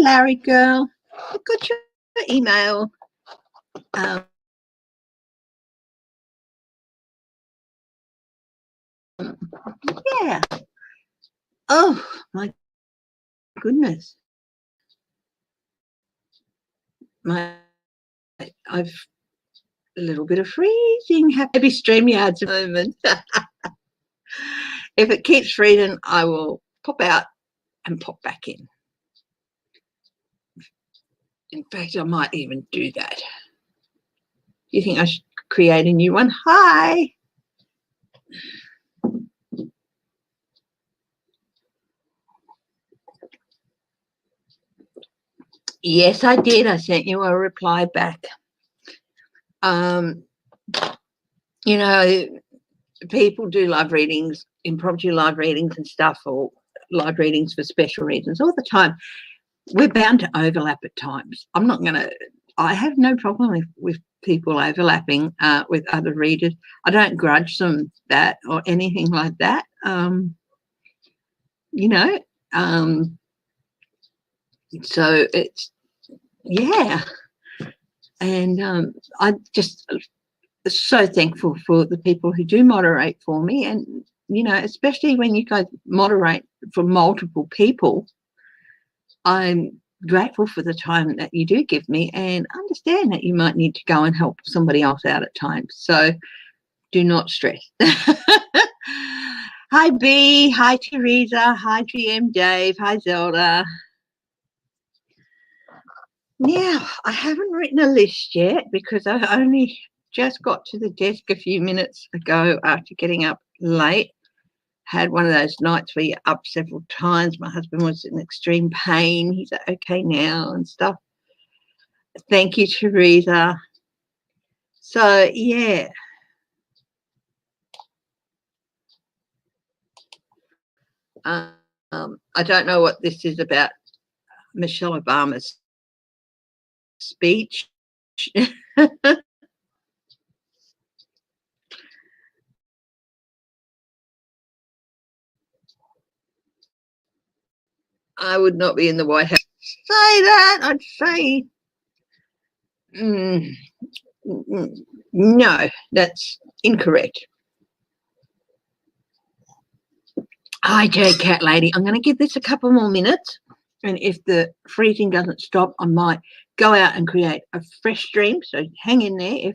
Larry girl. I got your email. Yeah. Oh my goodness. I've a little bit of freezing. Happy StreamYards at the moment. If it keeps freezing, I will pop out and pop back in. In fact, I might even do that. Do you think I should create a new one? Hi. Yes, I did. I sent you a reply back. You know, people do live readings, impromptu live readings and stuff, or live readings for special reasons all the time. We're bound to overlap at times. I have no problem with people overlapping with other readers. I don't grudge them that or anything like that. You know, so it's, yeah. And I just so thankful for the people who do moderate for me, and you know, especially when you guys moderate for multiple people, I'm grateful for the time that you do give me, and understand that you might need to go and help somebody else out at times, so do not stress. Hi B, hi Teresa, hi GM Dave, hi Zelda. Now, I haven't written a list yet because I only just got to the desk a few minutes ago after getting up late. Had one of those nights where you're up several times. My husband was in extreme pain. He's okay now and stuff. Thank you, Teresa. So, yeah. I don't know what this is about Michelle Obama's speech. I would not be in the White House. Say that. I'd say no, that's incorrect. Hi, J Cat Lady. I'm going to give this a couple more minutes, and if the freezing doesn't stop, I might go out and create a fresh stream. So hang in there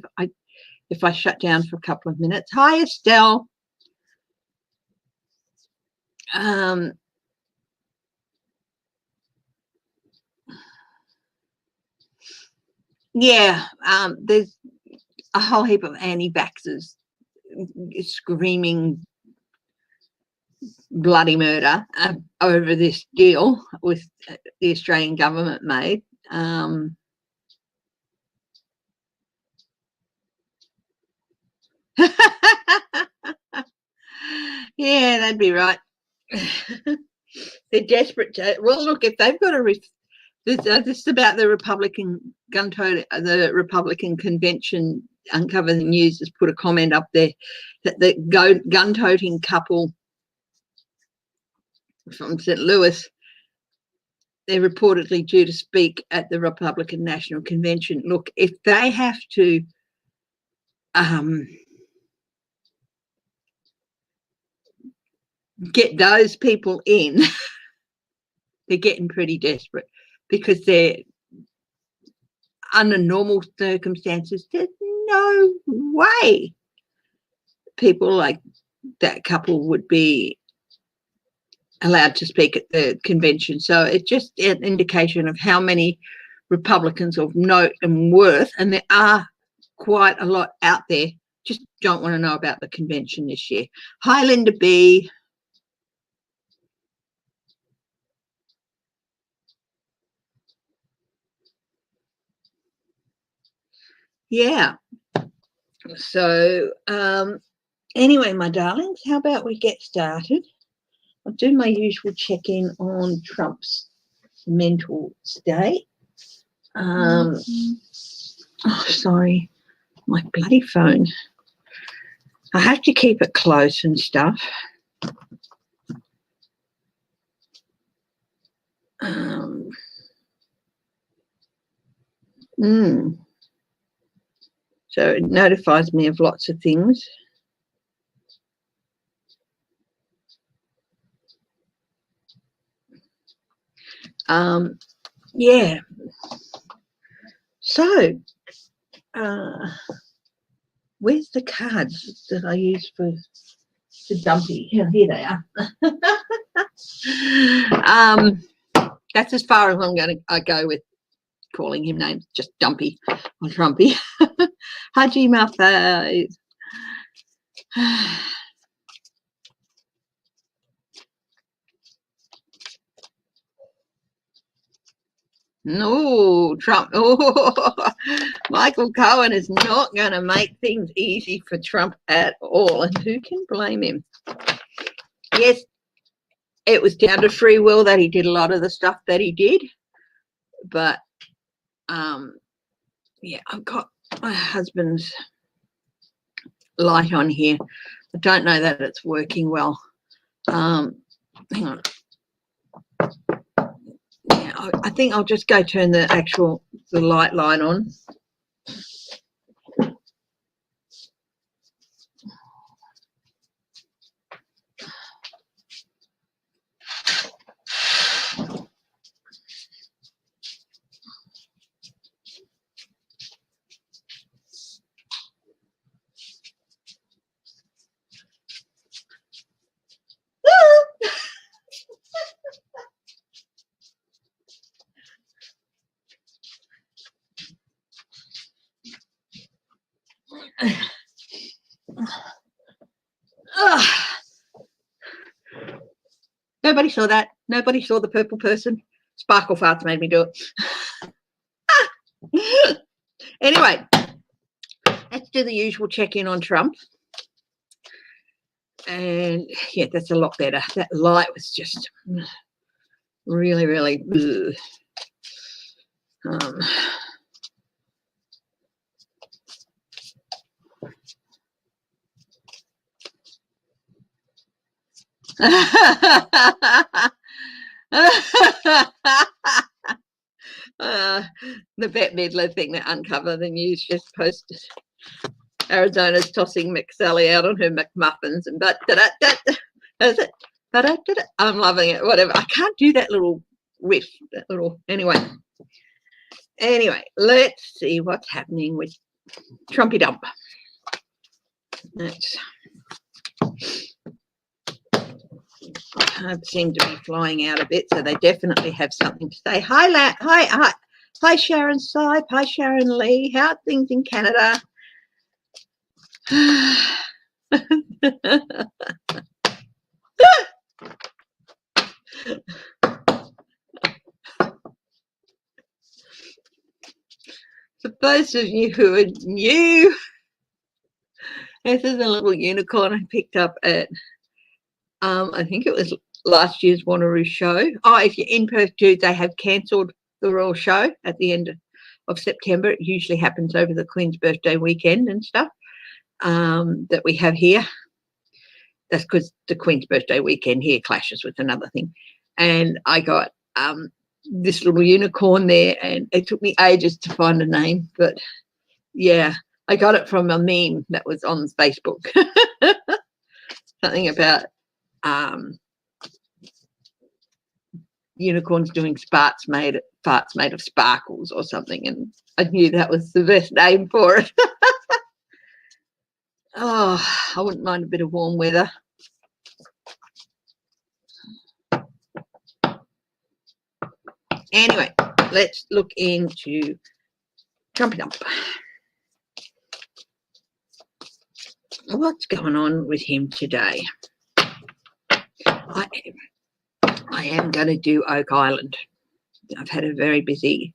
if I shut down for a couple of minutes. Hi, Estelle. Yeah, there's a whole heap of anti-vaxxers screaming bloody murder over this deal with the Australian government made. Yeah, that'd be right. They're desperate to, well, look, if they've got this is about the Republican the Republican convention. Uncover the News has put a comment up there that the gun-toting couple from St. Louis, they're reportedly due to speak at the Republican National Convention. Look, if they have to get those people in, they're getting pretty desperate, because they're, under normal circumstances, there's no way people like that couple would be allowed to speak at the convention. So it's just an indication of how many Republicans of note and worth, and there are quite a lot out there, just don't want to know about the convention this year. Hi, Linda B. Yeah. So anyway, my darlings, how about we get started? I'll do my usual check-in on Trump's mental state. Oh, sorry, my bloody phone. I have to keep it close and stuff. So it notifies me of lots of things. Yeah. So, where's the cards that I use for the dumpy? Here they are. That's as far as I'm going to go with calling him names, just Dumpy or Trumpy. Haji Mafaz. No, Trump. Oh, Michael Cohen is not going to make things easy for Trump at all. And who can blame him? Yes, it was down to free will that he did a lot of the stuff that he did. But, yeah, I've got my husband's light on here. I don't know that it's working well. Hang on. Yeah, I think I'll just go turn the light on. Nobody saw that. Nobody saw the purple person. Sparkle farts made me do it. Anyway, let's do the usual check-in on Trump. And yeah, that's a lot better. That light was just really, really the Bette Midler thing that Uncover the News just posted. Arizona's tossing McSally out on her McMuffins and I'm loving it. Whatever. I can't do that little riff. That little anyway, let's see what's happening with Trumpy Dump. That's cards seem to be flying out a bit, so they definitely have something to say. Hi Sharon Sipe. Hi Sharon Lee. How are things in Canada? For those of you who are new, this is a little unicorn I picked up at I think it was last year's Wanneroo show. Oh, if you're in Perth, dude, they have cancelled the Royal Show at the end of September. It usually happens over the Queen's birthday weekend and stuff that we have here. That's because the Queen's birthday weekend here clashes with another thing. And I got this little unicorn there, and it took me ages to find a name. But, yeah, I got it from a meme that was on Facebook. Something about unicorns doing farts made of sparkles or something, and I knew that was the best name for it. Oh, I wouldn't mind a bit of warm weather. Anyway, let's look into Trumpy Dump. What's going on with him today? I am going to do Oak Island. I've had a very busy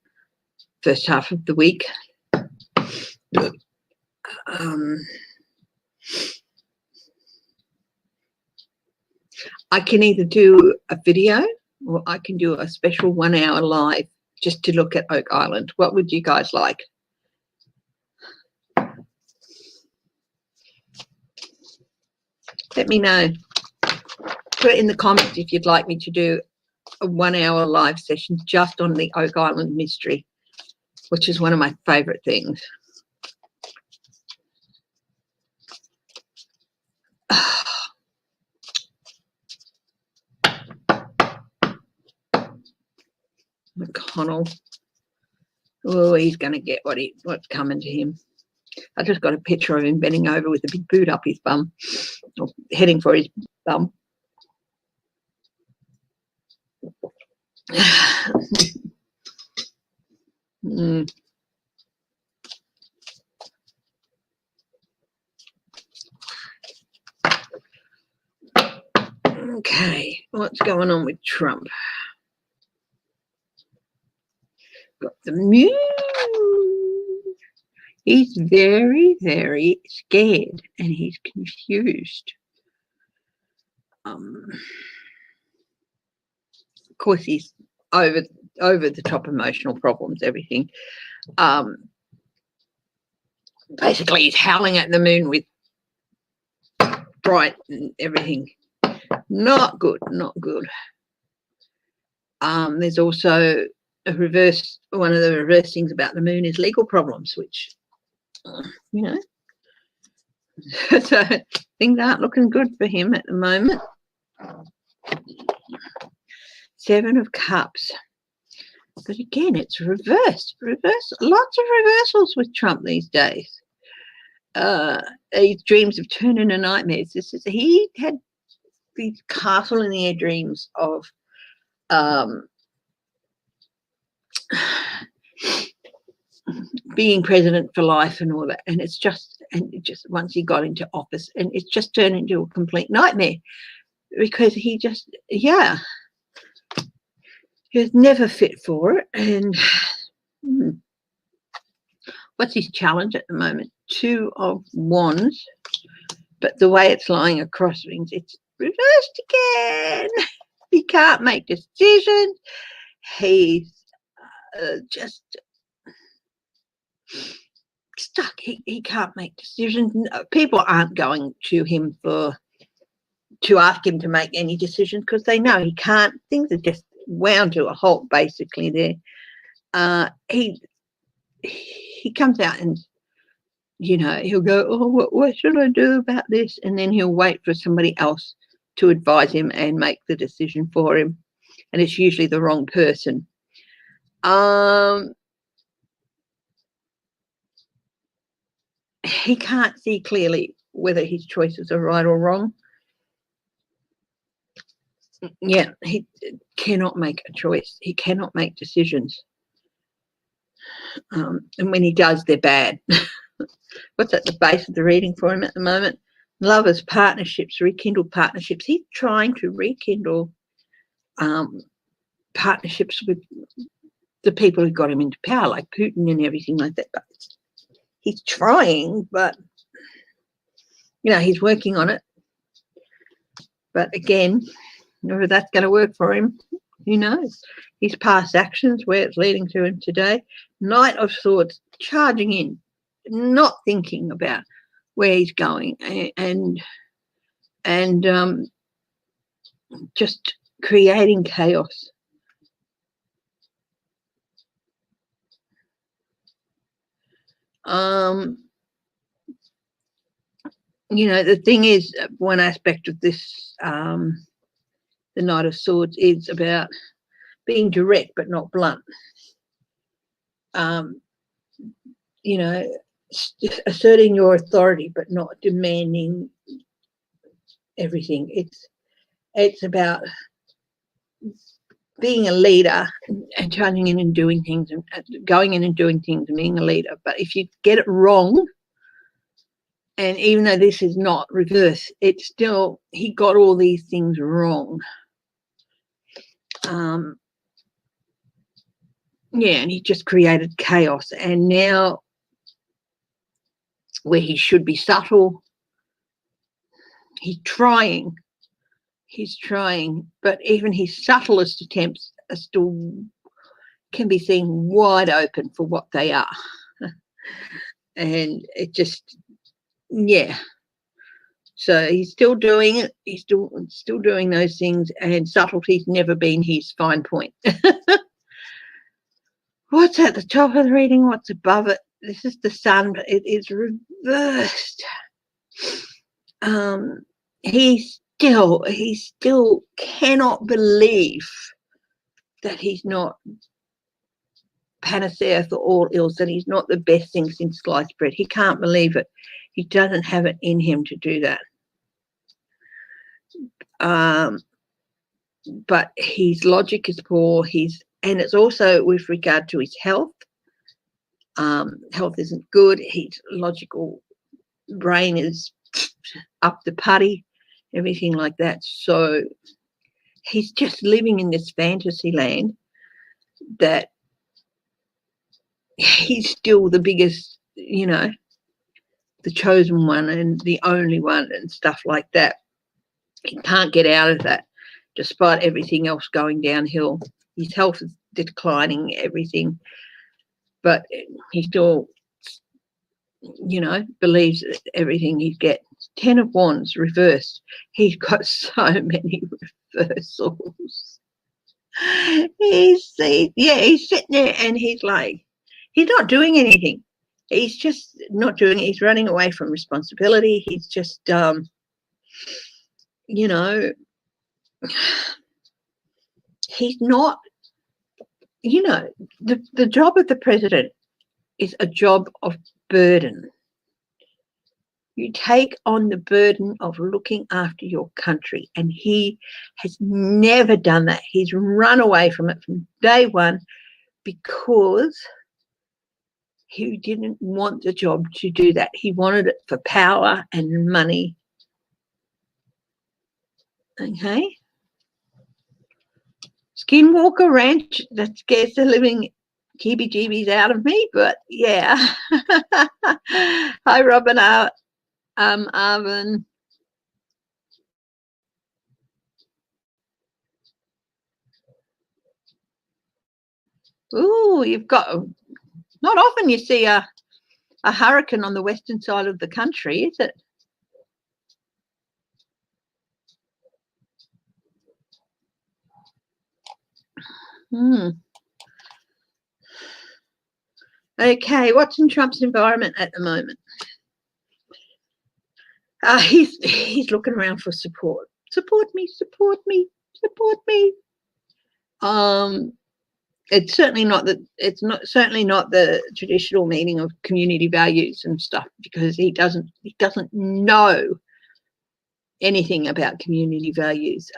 first half of the week. I can either do a video or I can do a special 1 hour live just to look at Oak Island. What would you guys like? Let me know. Put it in the comments if you'd like me to do a 1 hour live session just on the Oak Island mystery. which is one of my favourite things. McConnell. Oh, he's going to get what's coming to him. I just got a picture of him bending over with a big boot up his bum, or heading for his bum. Okay, what's going on with Trump? Got the mule. He's very, very scared and he's confused. Of course, he's over the top emotional problems, everything. Basically, he's howling at the moon with fright and everything. Not good, not good. There's also a reverse. One of the reverse things about the moon is legal problems, which, you know, so things aren't looking good for him at the moment. 7 of Cups. But again, it's reversed. Lots of reversals with Trump these days. His dreams have turned into nightmares. He had these castle in the air dreams of being president for life and all that, and it just once he got into office, and it's just turned into a complete nightmare because he just he was never fit for it. And what's his challenge at the moment? 2 of Wands, but the way it's lying across things, it's reversed again. He can't make decisions. He's just stuck. He can't make decisions. People aren't going to him to ask him to make any decisions because they know he can't. Things are just wound to a halt basically there. He comes out and, you know, he'll go, oh, what should I do about this? And then he'll wait for somebody else to advise him and make the decision for him. And it's usually the wrong person. He can't see clearly whether his choices are right or wrong. Yeah, he cannot make a choice. He cannot make decisions. And when he does, they're bad. What's at the base of the reading for him at the moment? Lovers, partnerships, rekindle partnerships. He's trying to rekindle partnerships with the people who got him into power, like Putin and everything like that. But he's trying, but, you know, he's working on it. But again, whether that's going to work for him, who knows? His past actions, where it's leading to him today. Knight of Swords, charging in, not thinking about where he's going, and just creating chaos. You know, the thing is, one aspect of this, the Knight of Swords, is about being direct but not blunt. You know, asserting your authority but not demanding everything. It's about being a leader and charging in and doing things and going in and doing things and being a leader. But if you get it wrong, and even though this is not reverse, it's still, he got all these things wrong. Yeah, and he just created chaos. And now, where he should be subtle, he's trying, but even his subtlest attempts are still, can be seen wide open for what they are. And it just, yeah. So he's still doing it. He's still doing those things, and subtlety's never been his fine point. what's at the top of the reading? What's above it? This is the sun, but it is reversed. He still cannot believe that he's not panacea for all ills, that he's not the best thing since sliced bread. He can't believe it. He doesn't have it in him to do that. But his logic is poor. And it's also with regard to his health. Health isn't good. His logical brain is up the putty, everything like that. So he's just living in this fantasy land that he's still the biggest, the chosen one and the only one and stuff like that. He can't get out of that despite everything else going downhill. His health is declining, everything, but he still, believes that everything he gets. 10 of Wands reversed. He's got so many reversals. He's sitting there and he's like, he's not doing anything. He's just not doing it. He's running away from responsibility. He's just, he's not, the job of the president is a job of burden. You take on the burden of looking after your country, and he has never done that. He's run away from it from day one because he didn't want the job to do that. He wanted it for power and money. Okay. Skinwalker Ranch, that scares the living heebie-jeebies out of me, but yeah. Hi, Robin, Arvin. Ooh, you've got, not often you see a hurricane on the western side of the country, is it? Okay, what's in Trump's environment at the moment? He's looking around for support. Support me, support me, support me. It's certainly not the traditional meaning of community values and stuff, because he doesn't know anything about community values.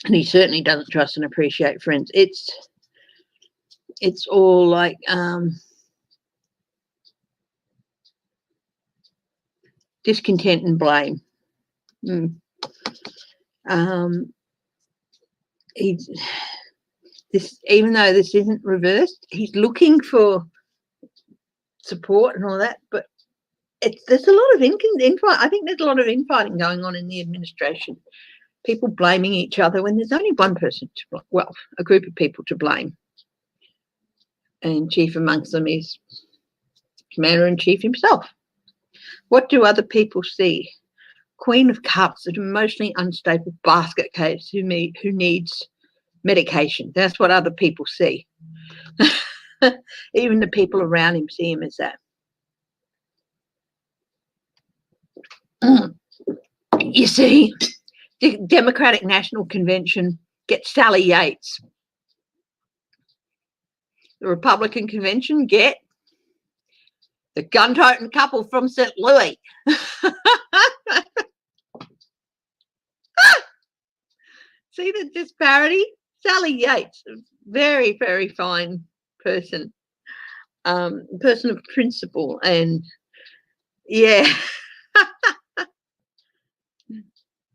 And he certainly doesn't trust and appreciate friends. It's all like discontent and blame. Even though this isn't reversed, he's looking for support and all that, but there's a lot of infighting. I think there's a lot of infighting going on in the administration. People blaming each other when there's only one person to blame. Well, a group of people to blame, and chief amongst them is Commander-in-Chief himself. What do other people see? Queen of Cups, an emotionally unstable basket case who needs medication. That's what other people see. Even the people around him see him as that. You see, the Democratic National Convention gets Sally Yates. The Republican Convention get the gun-toting couple from St. Louis. See the disparity? Sally Yates, a very, very fine person, person of principle, and yeah.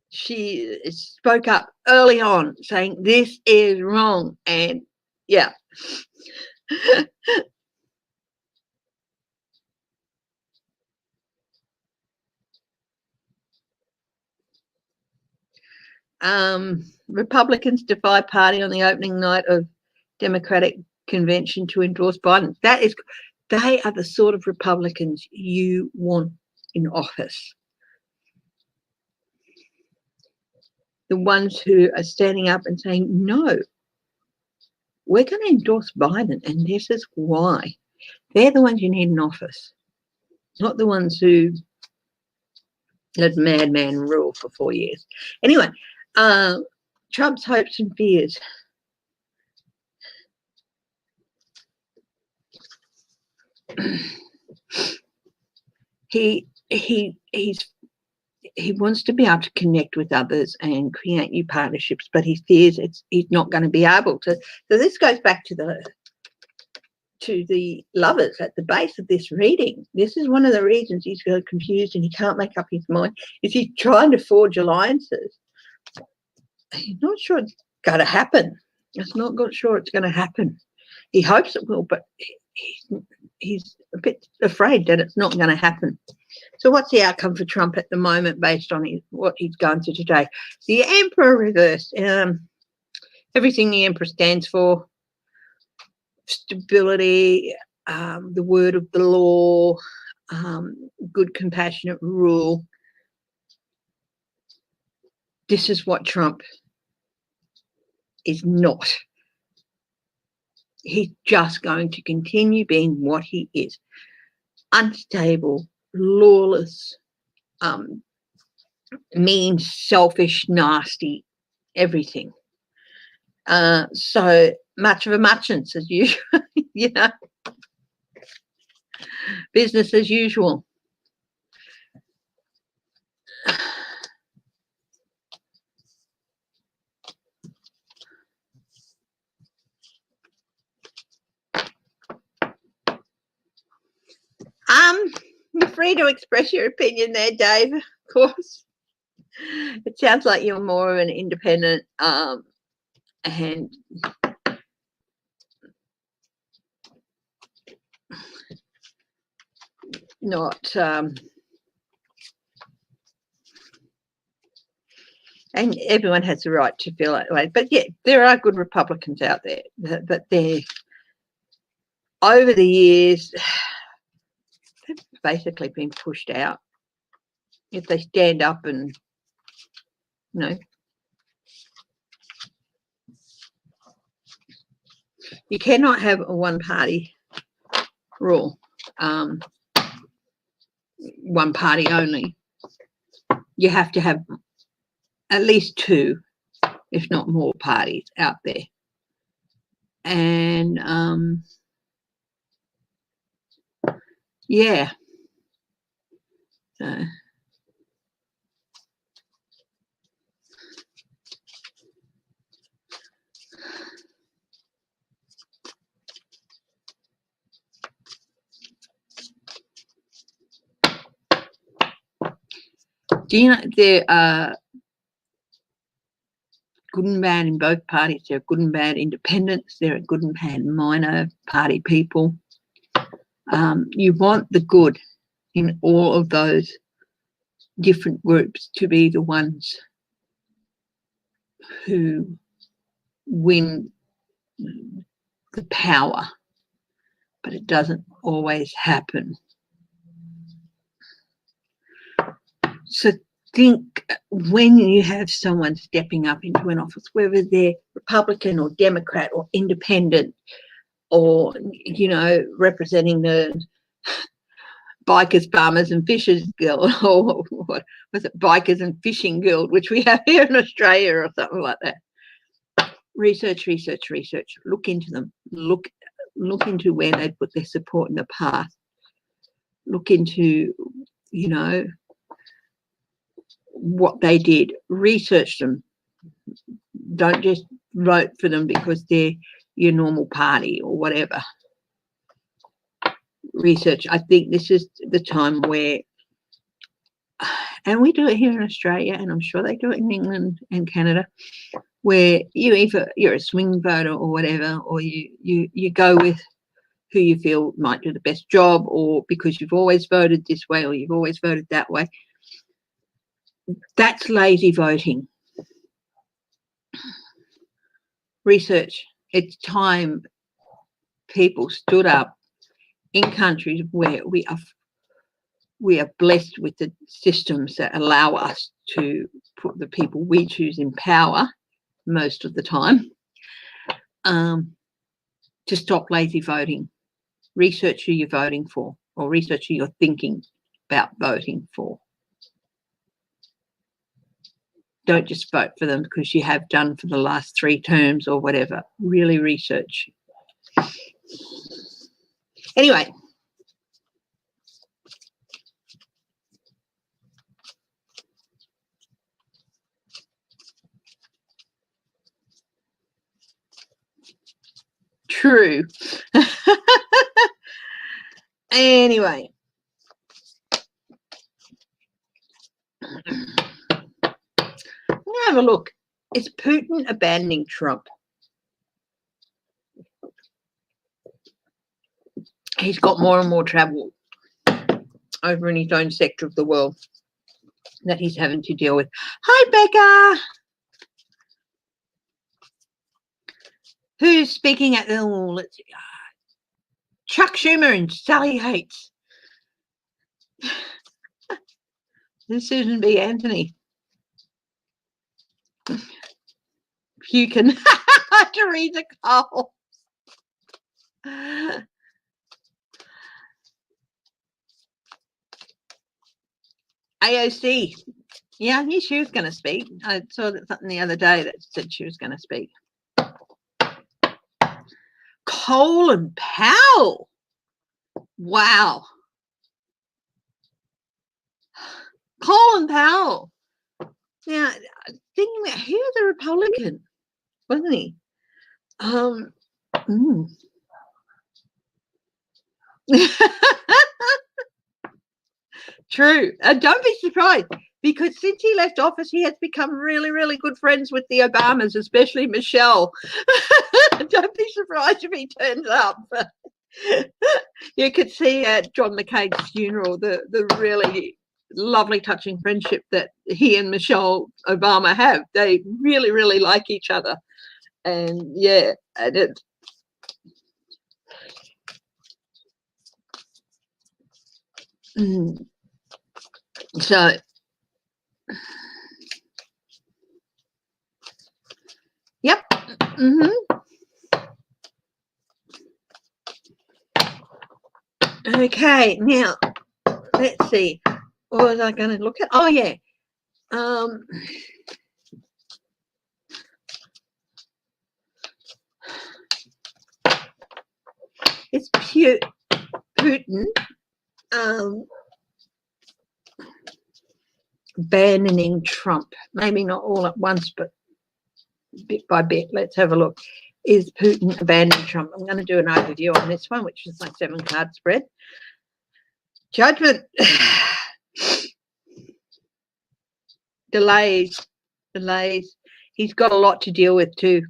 She spoke up early on saying this is wrong, and yeah. Republicans defy party on the opening night of Democratic convention to endorse Biden. They are the sort of Republicans you want in office, the ones who are standing up and saying, no, we're going to endorse Biden and this is why, they're the ones you need in office, not the ones who let madman rule for 4 years. Anyway, Trump's hopes and fears. He wants to be able to connect with others and create new partnerships, but he fears he's not going to be able to. So this goes back to the lovers at the base of this reading. This is one of the reasons he's really confused and he can't make up his mind. Is he's trying to forge alliances. He's not sure it's going to happen. He's not sure it's going to happen. He hopes it will, but he's a bit afraid that it's not going to happen. So what's the outcome for Trump at the moment based on what he's gone through today? The Emperor reversed. Everything the Emperor stands for, stability, the word of the law, good compassionate rule. This is what Trump is not. He's just going to continue being what he is. Unstable, lawless, mean, selfish, nasty, everything. So much of a muchness as usual, you know. Business as usual. You're free to express your opinion there, Dave, of course. It sounds like you're more of an independent and not and everyone has the right to feel that way. But yeah, there are good Republicans out there, but they're over the years they've basically been pushed out. If they stand up and, you know, you cannot have a one-party rule, one party only. You have to have at least two, if not more, parties out there. And yeah. So do you know there are good and bad in both parties? There are good and bad independents. There are good and bad minor party people. You want the good in all of those different groups to be the ones who win the power, but it doesn't always happen. So think when you have someone stepping up into an office, whether they're Republican or Democrat or independent or, you know, representing the Bikers, Farmers and Fishers Guild, or what was it, Bikers and Fishing Guild, which we have here in Australia or something like that. Research. Look into them. Look into where they put their support in the past. Look into, you know, what they did. Research them. Don't just vote for them because they're your normal party or whatever. Research. I think this is the time where, and we do it here in Australia, and I'm sure they do it in England and Canada, where you're a swing voter or whatever, or you go with who you feel might do the best job, or because you've always voted this way or you've always voted that way. That's lazy voting. Research. It's time people stood up in countries where we are we are blessed with the systems that allow us to put the people we choose in power most of the time, to stop lazy voting. Research who you're voting for, or research who you're thinking about voting for. Don't just vote for them because you have done for the last 3 terms or whatever. Really research. Anyway. True. Anyway. Have a look. Is Putin abandoning Trump? He's got more and more travel over in his own sector of the world that he's having to deal with. Hi, Becca. Who's speaking at the... Oh, let's see. Chuck Schumer and Sally Yates. Susan B. Anthony. Pukin. Teresa Cole. AOC. Yeah, I knew she was going to speak. I saw something the other day that said she was going to speak. Colin Powell. Wow. Colin Powell. Now, thinking that he was a Republican, wasn't he? True. Don't be surprised, because since he left office, he has become really, really good friends with the Obamas, especially Michelle. Don't be surprised if he turns up. You could see at John McCain's funeral the really lovely, touching friendship that he and Michelle Obama have. They really, really like each other. And yeah, and it... So, yep. Okay, now let's see. What was I going to look at? Oh yeah. It's Putin abandoning Trump. Maybe not all at once, but bit by bit. Let's have a look. Is Putin abandoning Trump? I'm going to do an overview on this one, which is my 7-card spread. Judgment. Delays. He's got a lot to deal with too.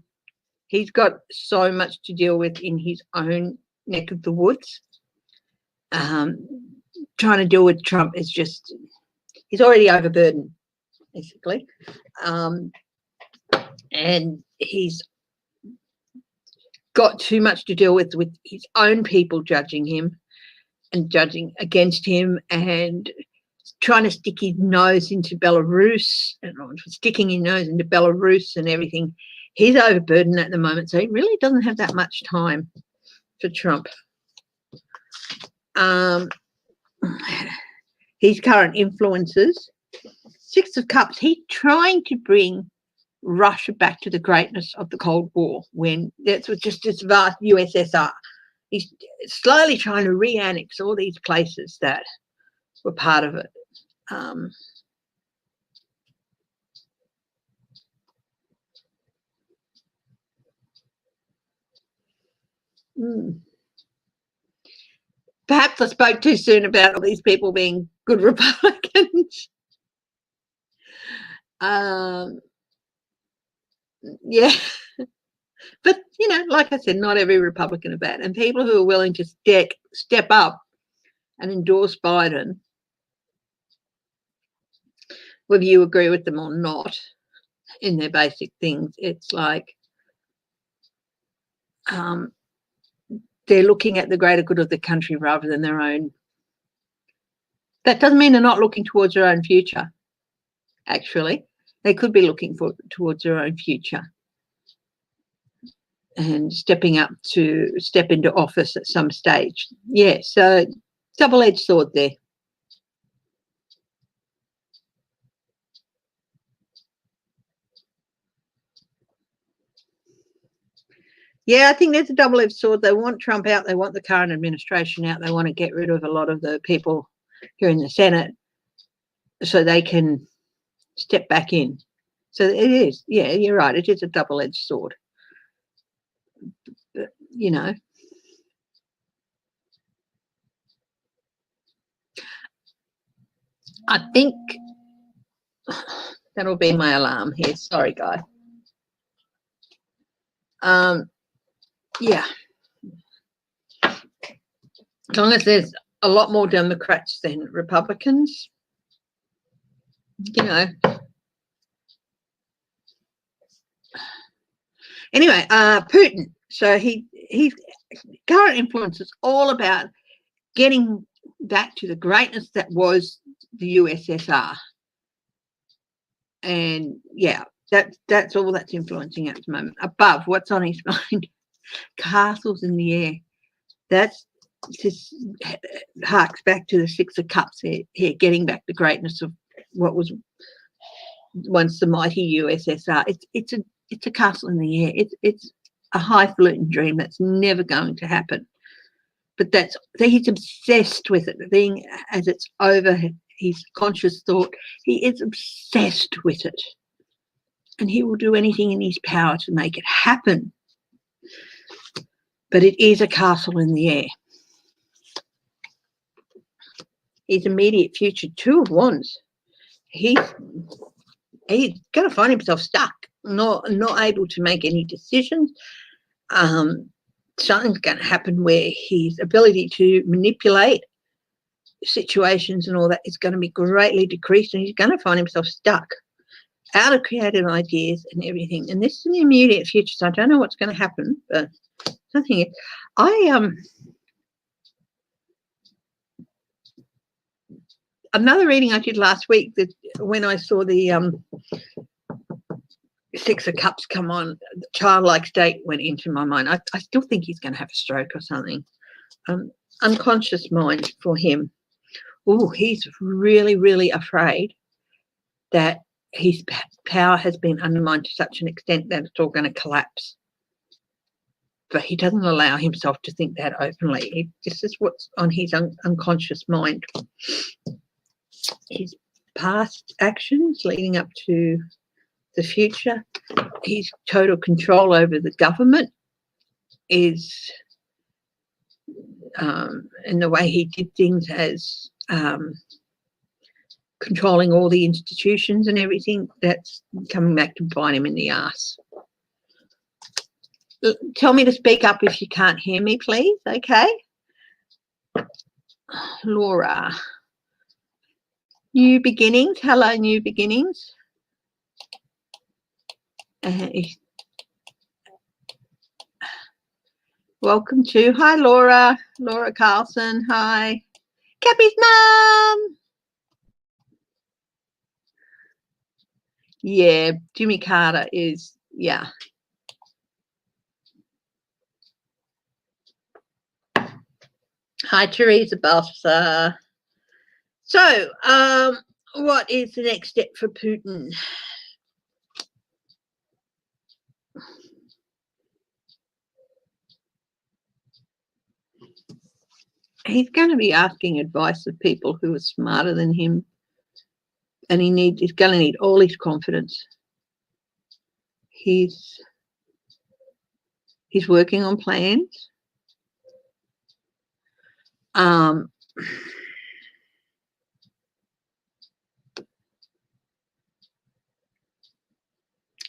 He's got so much to deal with in his own neck of the woods. Trying to deal with Trump is just... He's already overburdened, basically. And he's got too much to deal with his own people judging him and judging against him, and trying to stick his nose into Belarus, and sticking his nose into Belarus and everything. He's overburdened at the moment, so he really doesn't have that much time for Trump. His current influences, 6 of Cups, he's trying to bring Russia back to the greatness of the Cold War, when that was just this vast USSR. He's slowly trying to re-annex all these places that were part of it. Perhaps I spoke too soon about all these people being good Republicans. Yeah. But, you know, like I said, not every Republican are bad. And people who are willing to step up and endorse Biden, whether you agree with them or not in their basic things, it's like they're looking at the greater good of the country rather than their own That doesn't mean they're not looking towards their own future, actually. They could be looking towards their own future and stepping up to step into office at some stage. Yeah, so double-edged sword there. Yeah, I think there's a double-edged sword. They want Trump out. They want the current administration out. They want to get rid of a lot of the people here in the Senate so they can step back in. So it is. Yeah, you're right. It is a double-edged sword. But, you know, I think that'll be my alarm here. Sorry, guys. Yeah. As long as there's a lot more Democrats than Republicans, you know. Anyway, Putin. So his current influence is all about getting back to the greatness that was the USSR. And yeah, that's all that's influencing at the moment. Above, what's on his mind? Castles in the air. That's just harks back to the Six of Cups here, getting back the greatness of what was once the mighty USSR. It's a castle in the air. It's a highfalutin dream that's never going to happen. But he's obsessed with it. The thing, as it's over his conscious thought, he is obsessed with it. And he will do anything in his power to make it happen. But it is a castle in the air. His immediate future, Two of Wands. He's going to find himself stuck, not able to make any decisions. Something's going to happen where his ability to manipulate situations and all that is going to be greatly decreased, and he's going to find himself stuck, out of creative ideas and everything. And this is in the immediate future, so I don't know what's going to happen, but something is. Another reading I did last week, that when I saw the Six of Cups come on, the childlike state went into my mind. I still think he's going to have a stroke or something. Unconscious mind for him. Oh, he's really, really afraid that his power has been undermined to such an extent that it's all going to collapse. But he doesn't allow himself to think that openly. This is what's on his unconscious mind. His past actions leading up to the future, his total control over the government is, and the way he did things as controlling all the institutions and everything, that's coming back to bite him in the ass. Tell me to speak up if you can't hear me, please. Okay. Laura. New beginnings. Hello, new beginnings. Welcome to. Hi, Laura. Laura Carlson. Hi. Cappy's mum. Yeah, Jimmy Carter is, yeah. Hi, Teresa Balthasar. So, what is the next step for Putin? He's going to be asking advice of people who are smarter than him, and he's going to need all his confidence. He's working on plans.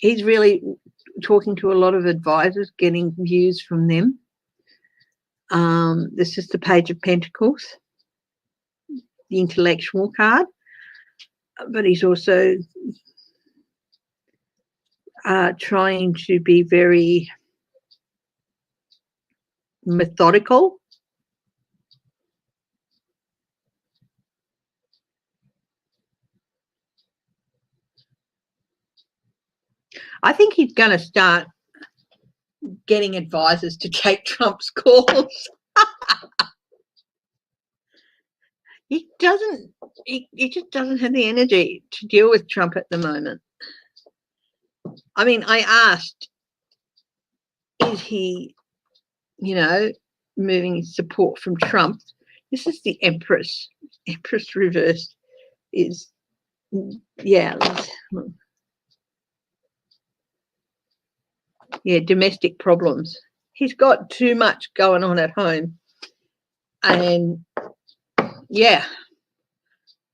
He's really talking to a lot of advisors, getting views from them. This is the Page of Pentacles, the intellectual card, but he's also trying to be very methodical. I think he's going to start getting advisors to take Trump's calls. He just doesn't have the energy to deal with Trump at the moment. I mean, I asked, is he, you know, moving his support from Trump? This is the Empress. Empress reversed is, yeah, domestic problems. He's got too much going on at home. And, yeah.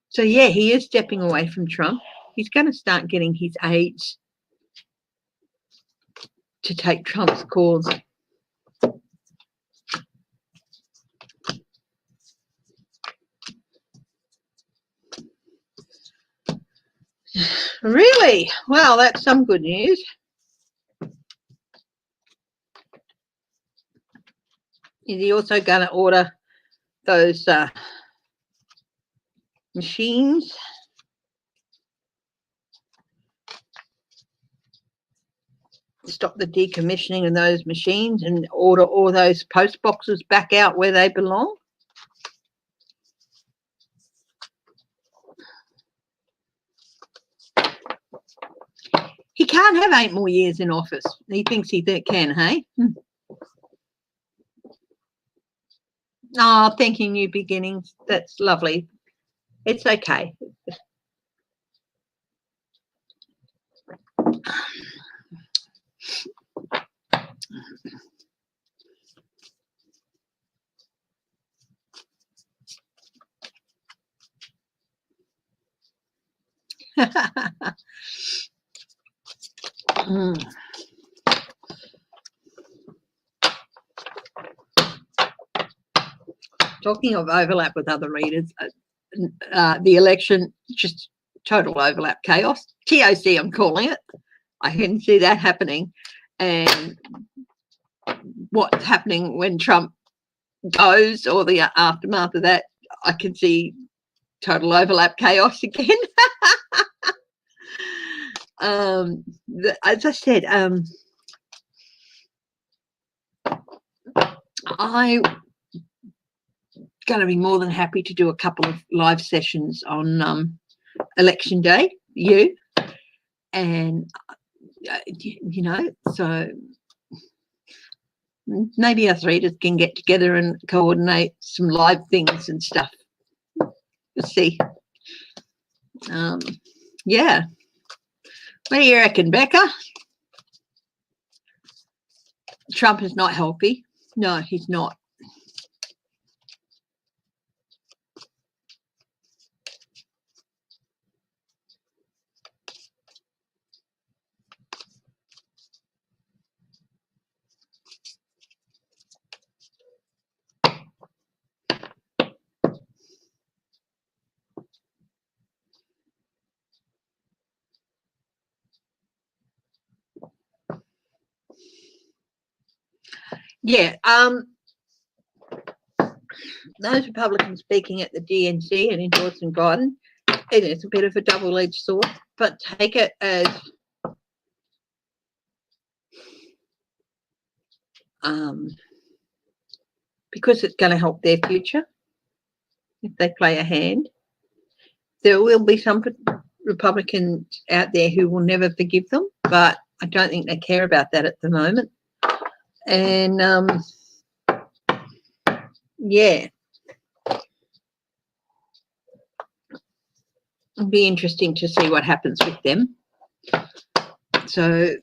So, yeah, he is stepping away from Trump. He's going to start getting his aides to take Trump's calls. Really? Well, that's some good news. Is he also going to order those machines? Stop the decommissioning of those machines and order all those post boxes back out where they belong? He can't have 8 more years in office. He thinks he can, hey? Oh, thanking new beginnings. That's lovely. It's okay. Talking of overlap with other readers, the election, just total overlap chaos. TOC, I'm calling it. I can see that happening. And what's happening when Trump goes, or the aftermath of that, I can see total overlap chaos again. As I said, I'm going to be more than happy to do a couple of live sessions on election day, and you know, so maybe us readers can get together and coordinate some live things and stuff. Let's see. Yeah. What do you reckon, Becca? Trump is not healthy. No, he's not. Yeah, those Republicans speaking at the DNC and endorsing Biden, it is a bit of a double-edged sword, but take it as because it's going to help their future if they play a hand. There will be some Republicans out there who will never forgive them, but I don't think they care about that at the moment. And yeah, it'll be interesting to see what happens with them. So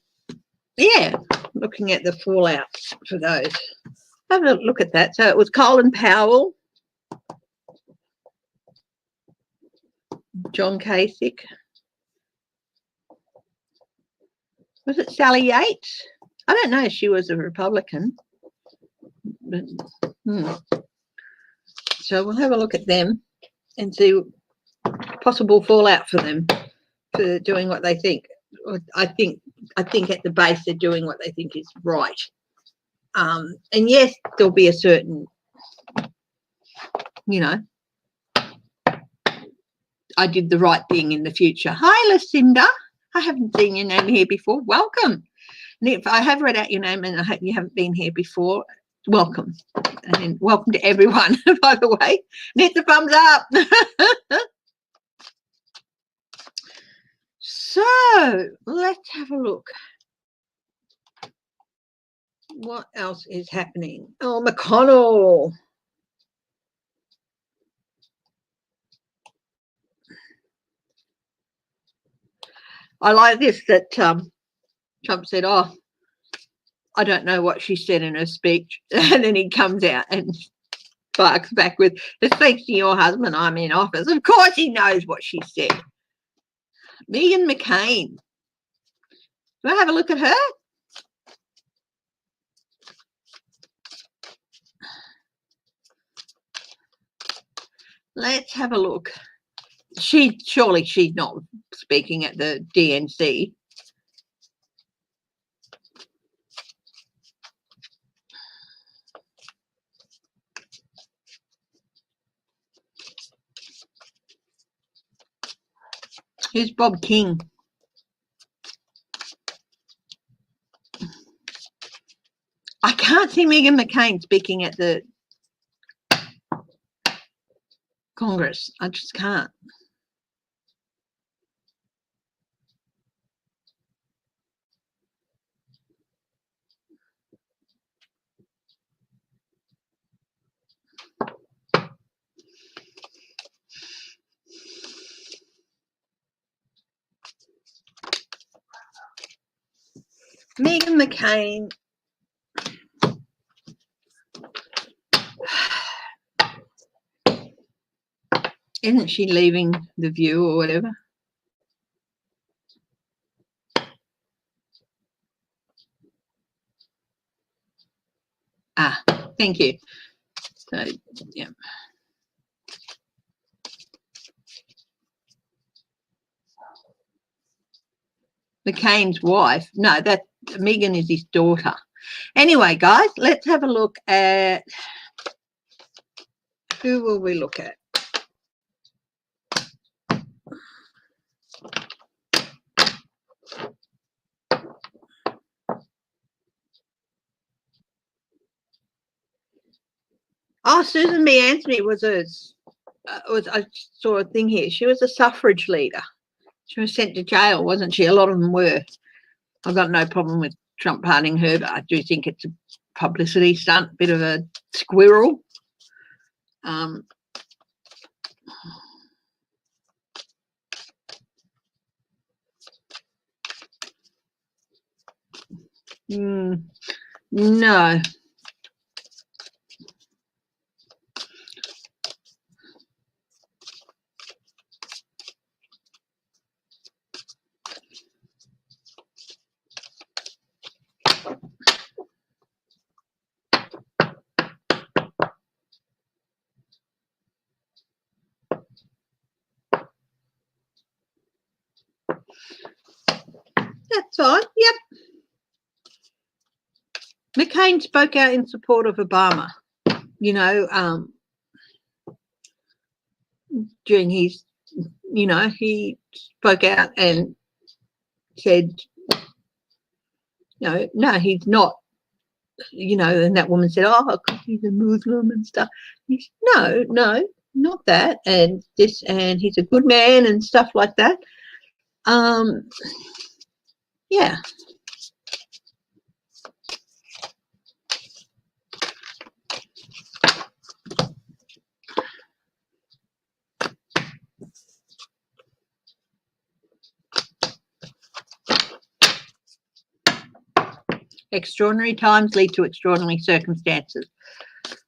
yeah, looking at the fallout for those. Have a look at that. So it was Colin Powell, John Kasich. Was it Sally Yates? I don't know if she was a Republican. But, So we'll have a look at them and see possible fallout for them for doing what they think. I think at the base they're doing what they think is right. And yes, there'll be a certain, you know, I did the right thing in the future. Hi, Lucinda. I haven't seen your name here before. Welcome. And if I have read out your name and I hope you haven't been here before, welcome. And welcome to everyone, by the way. And hit the thumbs up. So let's have a look. What else is happening? Oh, McConnell. I like this that Trump said, oh, I don't know what she said in her speech. And then he comes out and barks back with, thanks to your husband, I'm in office. Of course he knows what she said. Meghan McCain. Do I have a look at her? Let's have a look. Surely she's not speaking at the DNC. Who's Bob King? I can't see Meghan McCain speaking at the Congress. I just can't. Meghan McCain. Isn't she leaving The View or whatever? Ah, thank you. So, yeah. McCain's wife. No, that Meghan is his daughter. Anyway, guys, let's have a look at who will we look at? Oh, Susan B. Anthony was I saw a thing here. She was a suffrage leader. She was sent to jail, wasn't she? A lot of them were. I've got no problem with Trump pardoning her, but I do think it's a publicity stunt, bit of a squirrel. No. That's fine. Yep. McCain spoke out in support of Obama, you know, during his, you know, he spoke out and said, no, he's not, you know, and that woman said, oh, because he's a Muslim and stuff. He said, no, not that, and this, and he's a good man and stuff like that. Yeah. Extraordinary times lead to extraordinary circumstances,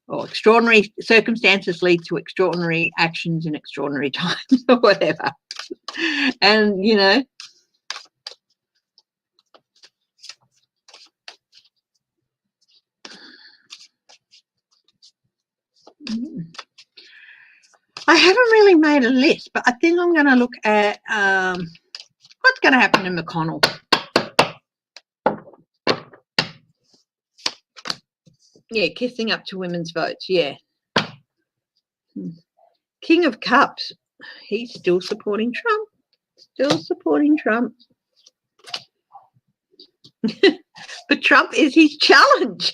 or extraordinary circumstances lead to extraordinary actions in extraordinary times, or whatever. And, you know, I haven't really made a list, but I think I'm going to look at what's going to happen in McConnell. Yeah, kissing up to women's votes, yeah. King of Cups, he's still supporting Trump. Still supporting Trump. But Trump is his challenge.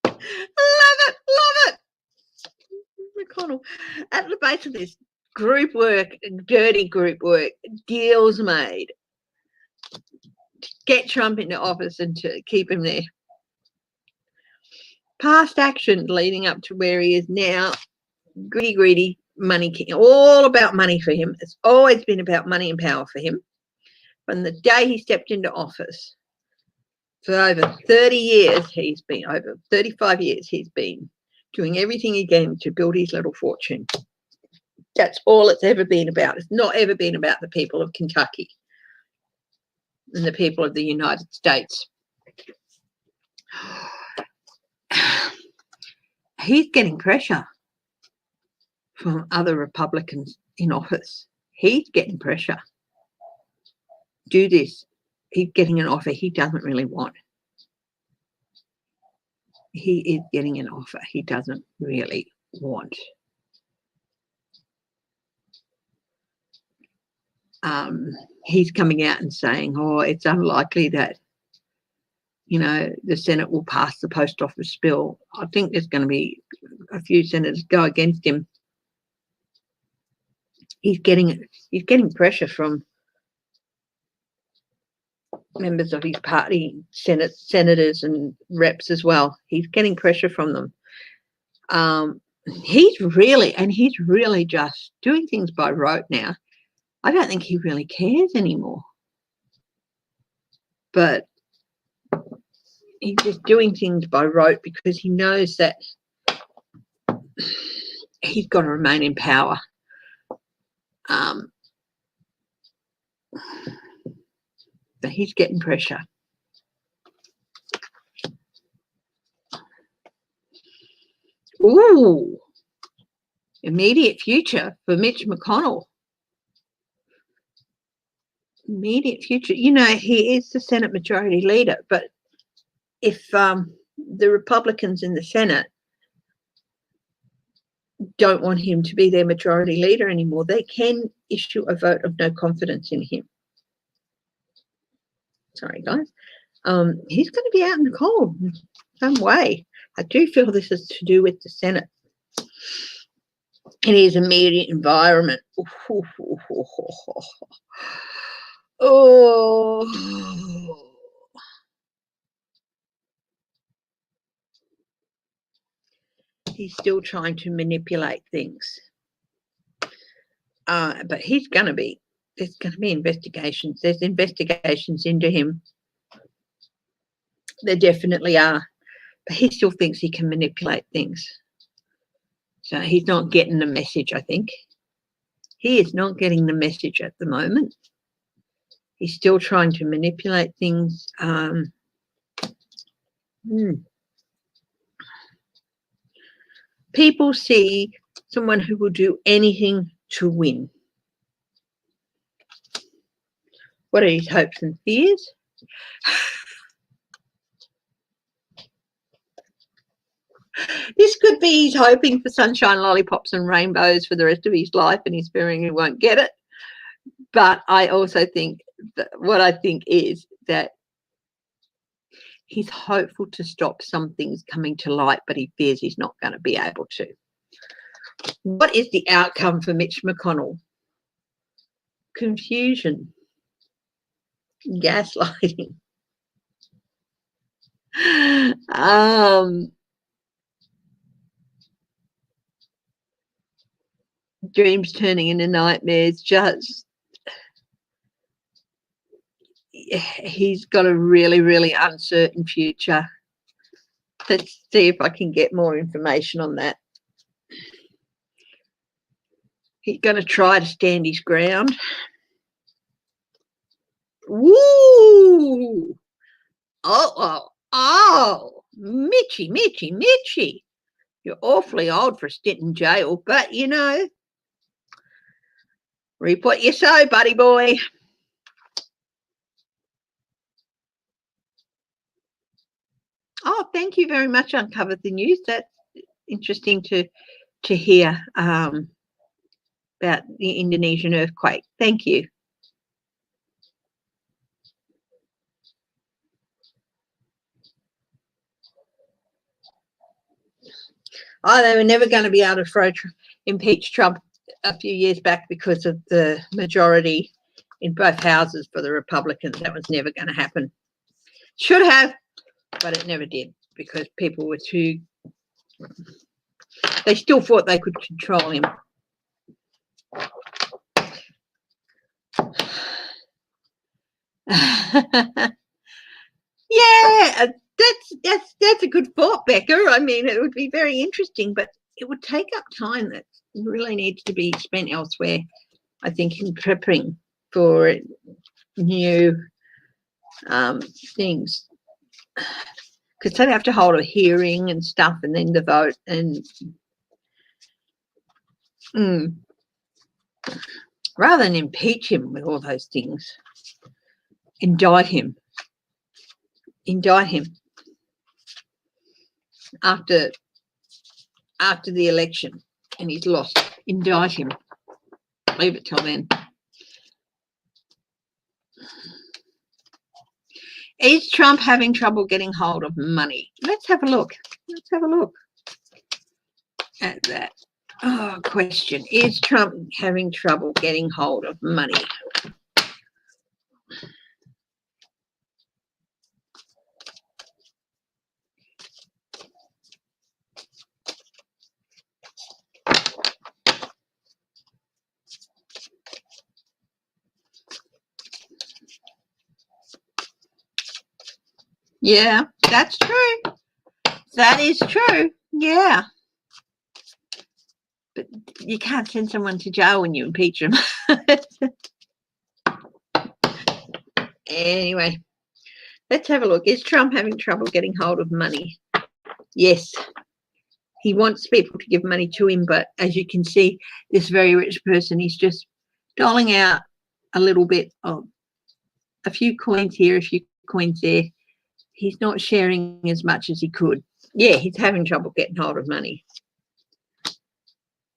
Love it, love it. McConnell, at the base of this, group work, dirty group work, deals made to get Trump into office and to keep him there. Past action leading up to where he is now, greedy, money king, all about money for him. It's always been about money and power for him. From the day he stepped into office, for over 30 years, over 35 years, he's been doing everything he can to build his little fortune. That's all it's ever been about. It's not ever been about the people of Kentucky and the people of the United States. He's getting pressure from other Republicans in office. He's getting pressure. Do this. He's getting an offer he doesn't really want. He is getting an offer he doesn't really want. He's coming out and saying, oh, it's unlikely that, the Senate will pass the post office bill. I think there's going to be a few senators go against him. He's getting pressure from members of his party, senators and reps as well. He's getting pressure from them. He's really just doing things by rote now. I don't think he really cares anymore. But he's just doing things by rote because he knows that he's got to remain in power. But he's getting pressure. Ooh, immediate future for Mitch McConnell. Immediate future. He is the Senate Majority Leader, but if the Republicans in the Senate don't want him to be their Majority Leader anymore, they can issue a vote of no confidence in him. Sorry, guys. He's going to be out in the cold some way. I do feel this is to do with the Senate and his immediate environment. Oh. He's still trying to manipulate things. But there's going to be investigations. There's investigations into him. There definitely are. But he still thinks he can manipulate things. So he's not getting the message, I think. He is not getting the message at the moment. He's still trying to manipulate things. People see someone who will do anything to win. What are his hopes and fears? This could be he's hoping for sunshine, lollipops and rainbows for the rest of his life and he's fearing he won't get it. But I also think what I think is that he's hopeful to stop some things coming to light, but he fears he's not going to be able to. What is the outcome for Mitch McConnell? Confusion. Gaslighting. Dreams turning into nightmares. He's got a really, really uncertain future. Let's see if I can get more information on that. He's going to try to stand his ground. Woo! Oh, Mitchy. You're awfully old for stint in jail, but, reap what you sow, buddy boy. Oh, thank you very much, Uncovered the News. That's interesting to hear about the Indonesian earthquake. Thank you. Oh, they were never going to be able to impeach Trump a few years back because of the majority in both houses for the Republicans. That was never going to happen. Should have, but it never did because people were too... They still thought they could control him. Yeah, that's a good thought, Becca. I mean, it would be very interesting, but it would take up time that really needs to be spent elsewhere, I think, in prepping for new things. Because they'd have to hold a hearing and stuff and then the vote and rather than impeach him with all those things, indict him after the election and he's lost. Indict him. Leave it till then. Is Trump having trouble getting hold of money? Let's have a look. Let's have a look at that. Oh, question. Is Trump having trouble getting hold of money? Yeah, that's true. That is true. Yeah. But you can't send someone to jail when you impeach them. Anyway, let's have a look. Is Trump having trouble getting hold of money? Yes. He wants people to give money to him, but as you can see, this very rich person is just doling out a little bit of a few coins here, a few coins there. He's not sharing as much as he could. Yeah, he's having trouble getting hold of money.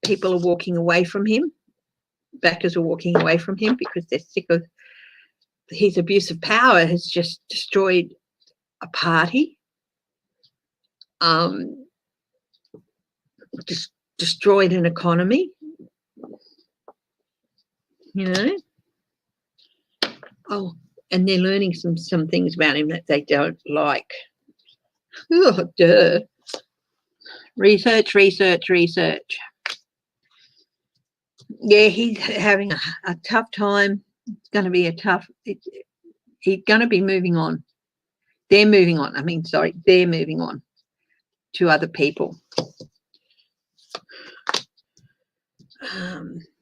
People are walking away from him. Backers are walking away from him because they're sick of his abuse of power has just destroyed a party, just destroyed an economy, you know. Oh, and they're learning some things about him that they don't like. Oh, duh. Research. Yeah, he's having a tough time. It's going to be he's going to be moving on. They're moving on. They're moving on to other people.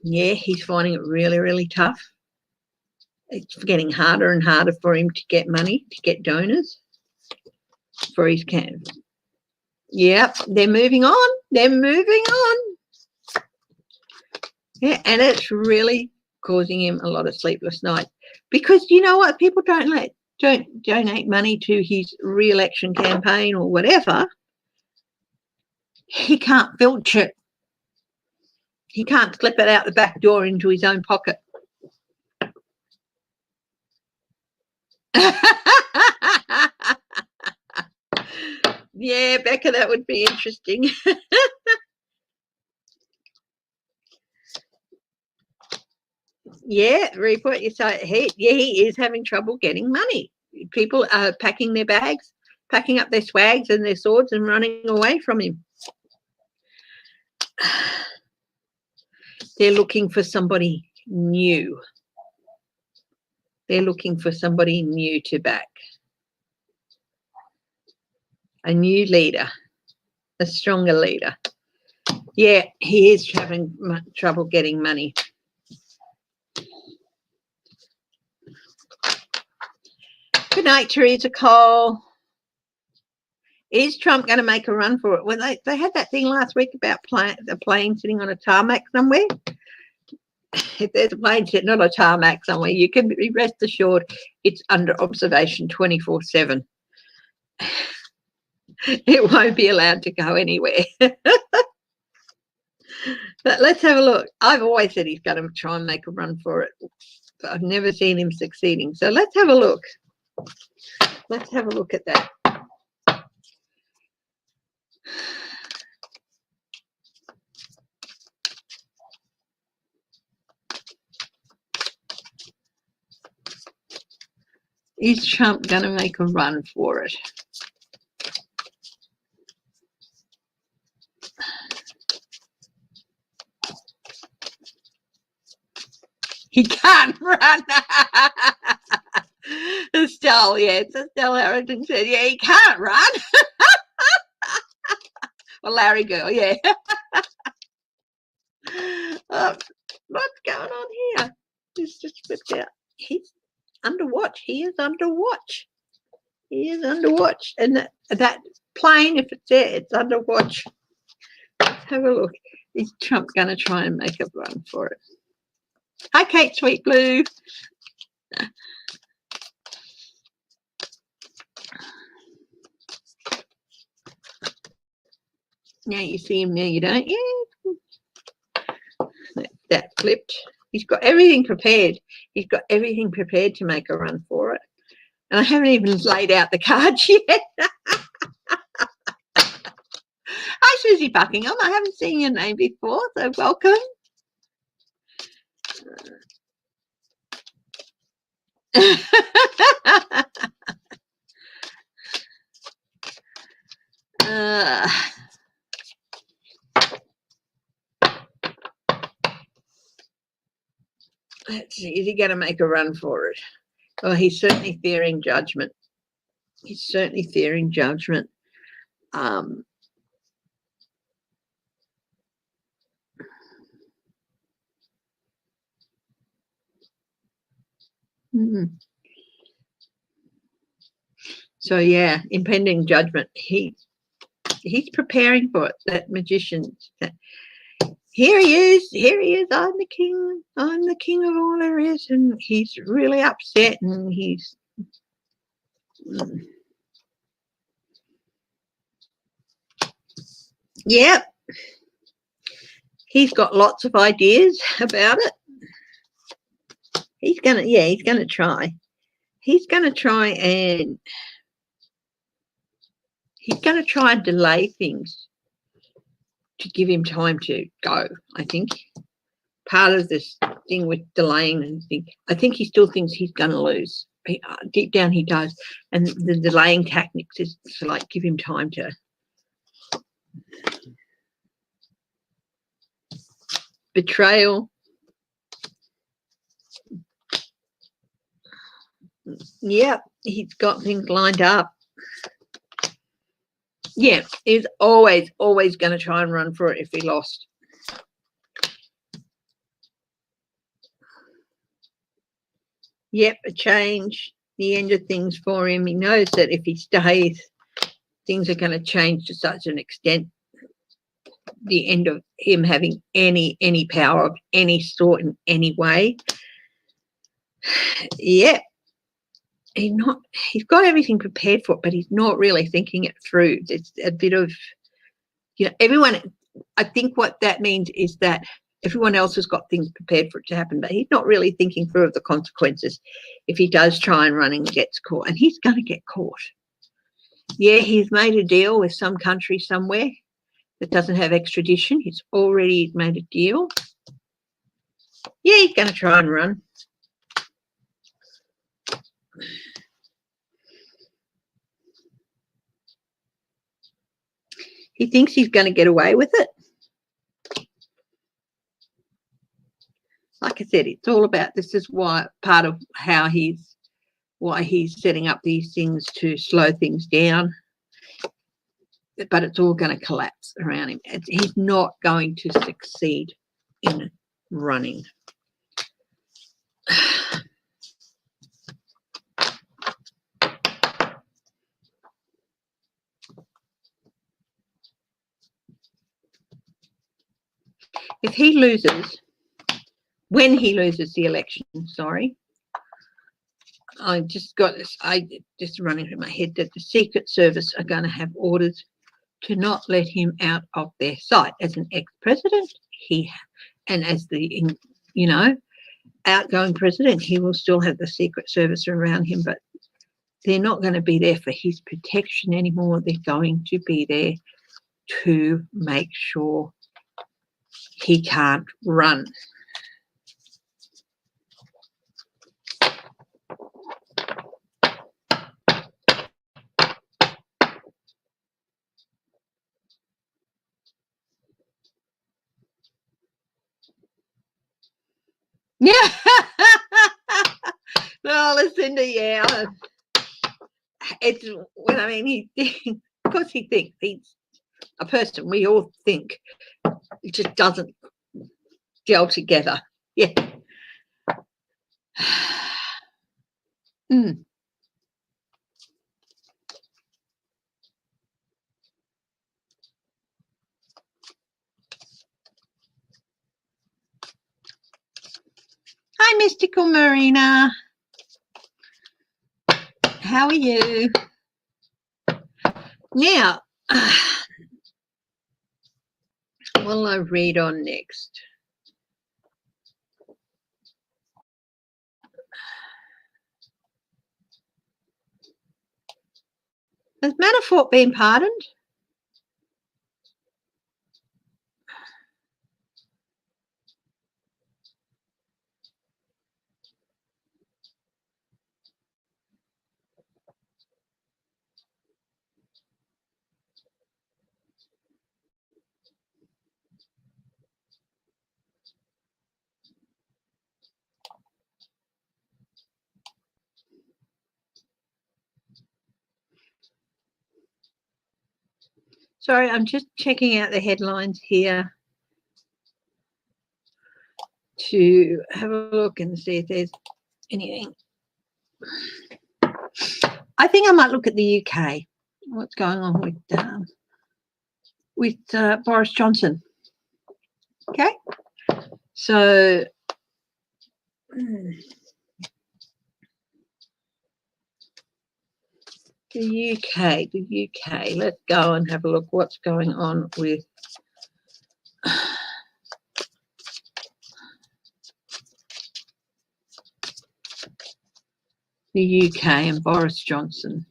Yeah, he's finding it really, really tough. It's getting harder and harder for him to get money, to get donors for his camp. Yep, they're moving on. They're moving on. Yeah, and it's really causing him a lot of sleepless nights because you know what? People don't donate money to his re-election campaign or whatever. He can't filch it. He can't slip it out the back door into his own pocket. Yeah, Becca, that would be interesting. Yeah, report. You say he is having trouble getting money. People are packing their bags, packing up their swags and their swords and running away from him. They're looking for somebody new. They're looking for somebody new to back. A new leader, a stronger leader. Yeah, he is having trouble getting money. Good night, Teresa Cole. Is Trump going to make a run for it? Well, they had that thing last week about the plane sitting on a tarmac somewhere. If there's a plane sitting on a tarmac somewhere, you can be rest assured it's under observation 24/7. It won't be allowed to go anywhere. But let's have a look. I've always said he's going to try and make a run for it, but I've never seen him succeeding. So let's have a look. Let's have a look at that. Is Trump going to make a run for it? He can't run. Estelle, yes, Estelle Harrington said, yeah, he can't run. Well, Larry girl, yeah. Oh, what's going on here? He's just flipped out. He's under watch. He is under watch. He is under watch. And that plane, if it's there, it's under watch. Have a look. Is Trump going to try and make a run for it? Hi, Kate Sweet Blue. Now you see him, now you don't. Yeah. That flipped. He's got everything prepared. He's got everything prepared to make a run for it. And I haven't even laid out the cards yet. Hi, Susie Buckingham. I haven't seen your name before, so welcome. Let's see, is he going to make a run for it? Well, he's certainly fearing judgment. He's certainly fearing judgment. So yeah, impending judgment. He's preparing for it. That magician. Here he is. Here he is. I'm the king. I'm the king of all there is. And he's really upset. And he's. Yeah. He's got lots of ideas about it. He's gonna. Yeah. He's gonna try. He's gonna try and. He's gonna try and delay things to give him time to go. I think part of this thing with delaying and I think he still thinks he's going to lose. Deep down he does, and the delaying tactics is to like give him time to betrayal. Yeah, he's got things lined up. Yeah, he's always going to try and run for it if he lost. Yep, a change, the end of things for him. He knows that if he stays, things are going to change to such an extent. The end of him having any power of any sort in any way. Yeah. He's got everything prepared for it, but he's not really thinking it through. It's a bit of, everyone, I think what that means is that everyone else has got things prepared for it to happen, but he's not really thinking through of the consequences if he does try and run and gets caught, and he's going to get caught. Yeah, he's made a deal with some country somewhere that doesn't have extradition. He's already made a deal. Yeah, he's going to try and run. He thinks he's going to get away with it. Like I said, it's all about, this is why part of how why he's setting up these things to slow things down. But it's all going to collapse around him. He's not going to succeed in running. If he loses, when he loses the election, sorry, I just got this, just running through my head that the Secret Service are going to have orders to not let him out of their sight. As an ex-president, and as the, outgoing president, he will still have the Secret Service around him, but they're not going to be there for his protection anymore. They're going to be there to make sure he can't run. Yeah. No, Lucinda, yeah. It's when I mean, of course he thinks he's a person we all think it just doesn't gel together. Yeah. Mm. Hi, Mystical Marina. How are you? Now, what'll I read on next? Has Manafort been pardoned? Sorry, I'm just checking out the headlines here to have a look and see if there's anything. I think I might look at the UK. What's going on with Boris Johnson? Okay, so the UK. Let's go and have a look what's going on with the UK and Boris Johnson.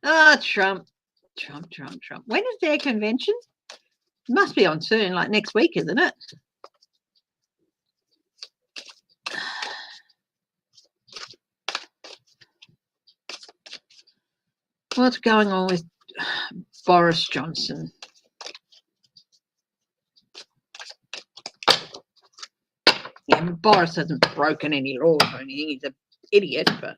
Oh, Trump. When is their convention? It must be on soon, like next week, isn't it? What's going on with Boris Johnson? Yeah, Boris hasn't broken any laws or anything. He's an idiot, but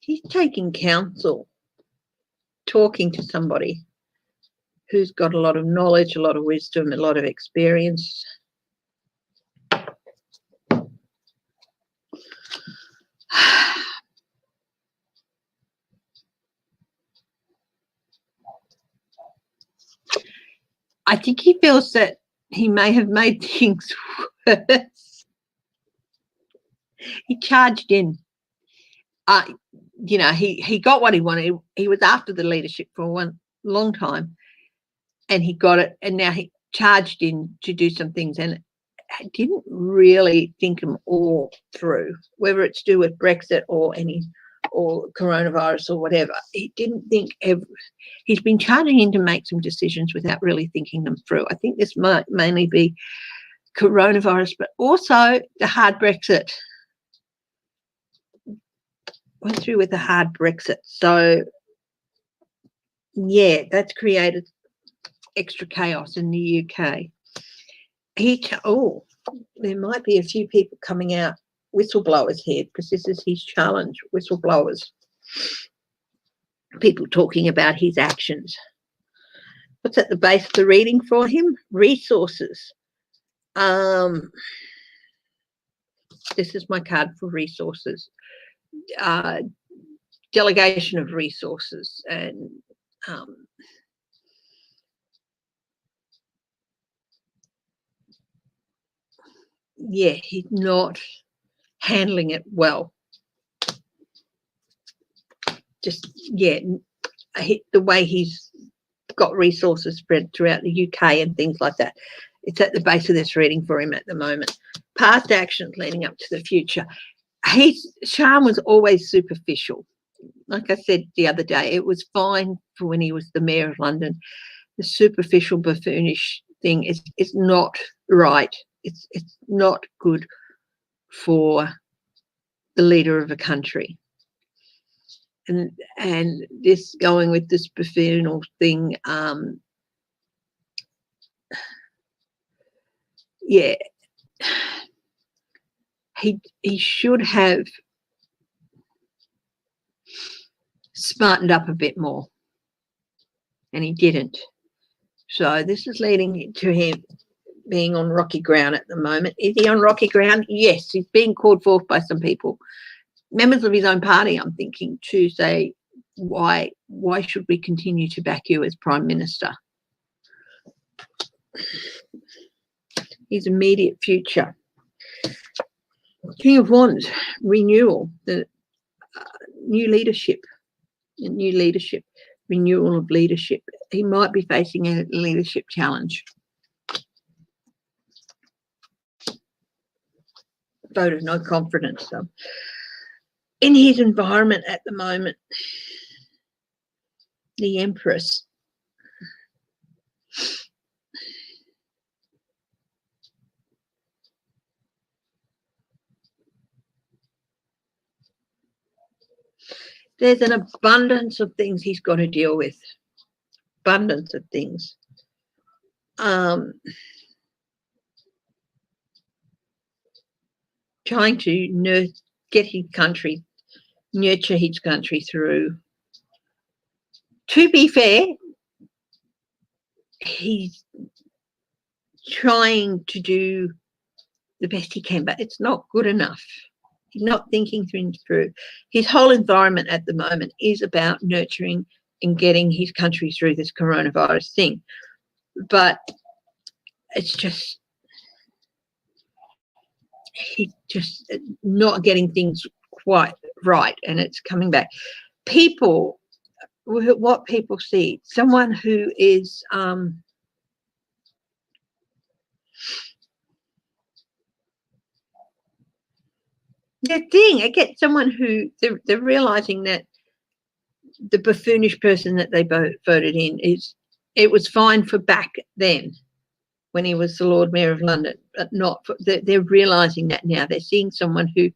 he's taking counsel, talking to somebody who's got a lot of knowledge, a lot of wisdom, a lot of experience. I think he feels that he may have made things worse. He charged in. He got what he wanted. He was after the leadership for one long time, and he got it. And now he charged in to do some things, and didn't really think them all through. Whether it's to do with Brexit or coronavirus or whatever, he didn't think. He's been charging in to make some decisions without really thinking them through. I think this might mainly be coronavirus, but also the hard Brexit. Went through with the hard Brexit. So, yeah, that's created extra chaos in the UK. There might be a few people coming out, whistleblowers here, because this is his challenge, whistleblowers. People talking about his actions. What's at the base of the reading for him? Resources. This is my card for resources. Delegation of resources and he's not handling it well. The way he's got resources spread throughout the UK and things like that. It's at the base of this reading for him at the moment. Past actions leading up to the future. Shah was always superficial. Like I said the other day, it was fine for when he was the mayor of London. The superficial, buffoonish thing is not right. It's not good for the leader of a country. And this going with this buffoonal thing, yeah, he should have smartened up a bit more, and he didn't. So this is leading to him being on rocky ground at the moment. Is he on rocky ground? Yes, he's being called forth by some people, members of his own party, I'm thinking, to say, why should we continue to back you as Prime Minister? His immediate future. King of Wands, renewal, the new leadership, renewal of leadership. He might be facing a leadership challenge. Vote of no confidence. So in his environment at the moment, the Empress. There's an abundance of things he's got to deal with. Abundance of things. Trying to nurture his country through. To be fair, he's trying to do the best he can, but it's not good enough. He's not thinking things through. His whole environment at the moment is about nurturing and getting his country through this coronavirus thing. But it's just, he's just not getting things quite right, and it's coming back. People, what people see, someone who is the thing, I get someone who they're realizing that the buffoonish person that they voted in it was fine for back then when he was the Lord Mayor of London, but not for, they're realizing that now. They're seeing someone who,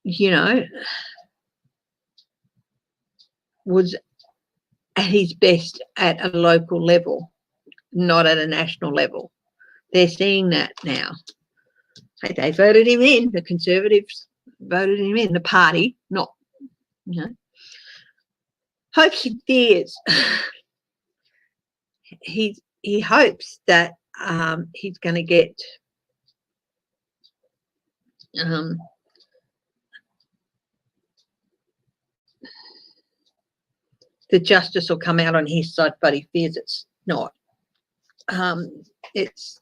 you know, was at his best at a local level, not at a national level. They're seeing that now. They voted him in. The Conservatives voted him in. The party, not, you know. Hopes and fears. He hopes that he's going to get the justice will come out on his side, but he fears it's not. It's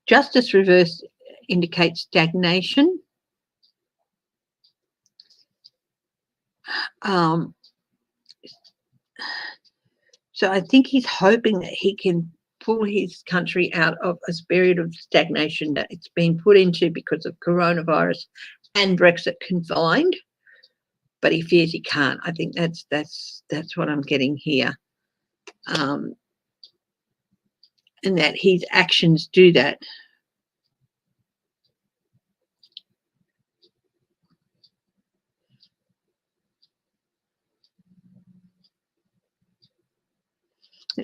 justice reverse indicates stagnation. So I think he's hoping that he can pull his country out of a period of stagnation that it's been put into because of coronavirus and Brexit combined, but he fears he can't. I think that's what I'm getting here, and that his actions do that.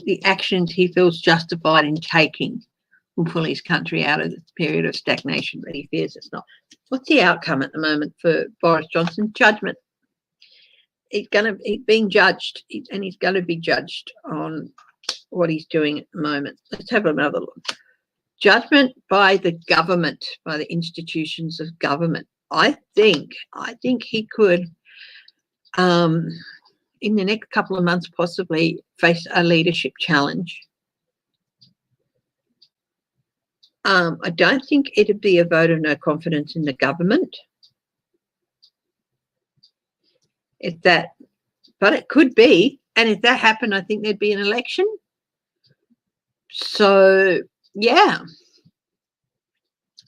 The actions he feels justified in taking will pull his country out of this period of stagnation, but he fears it's not. What's the outcome at the moment for Boris Johnson? Judgment. He's being judged, and he's going to be judged on what he's doing at the moment. Let's have another look. Judgment by the government, by the institutions of government. I think he could, in the next couple of months, possibly face a leadership challenge. I don't think it'd be a vote of no confidence in the government. But it could be. And if that happened, I think there'd be an election. So, yeah,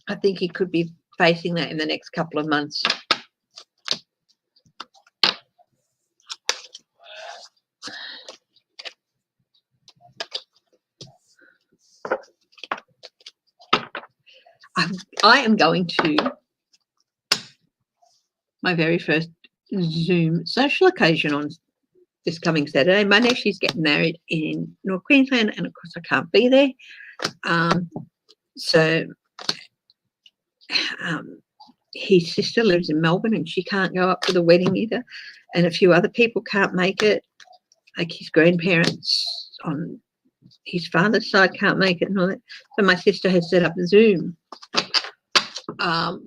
I think he could be facing that in the next couple of months. I am going to my very first Zoom social occasion on this coming Saturday. My nephew's getting married in North Queensland, and of course I can't be there. So his sister lives in Melbourne and she can't go up to the wedding either, and a few other people can't make it, like his grandparents on his father's side can't make it and all that. So my sister has set up Zoom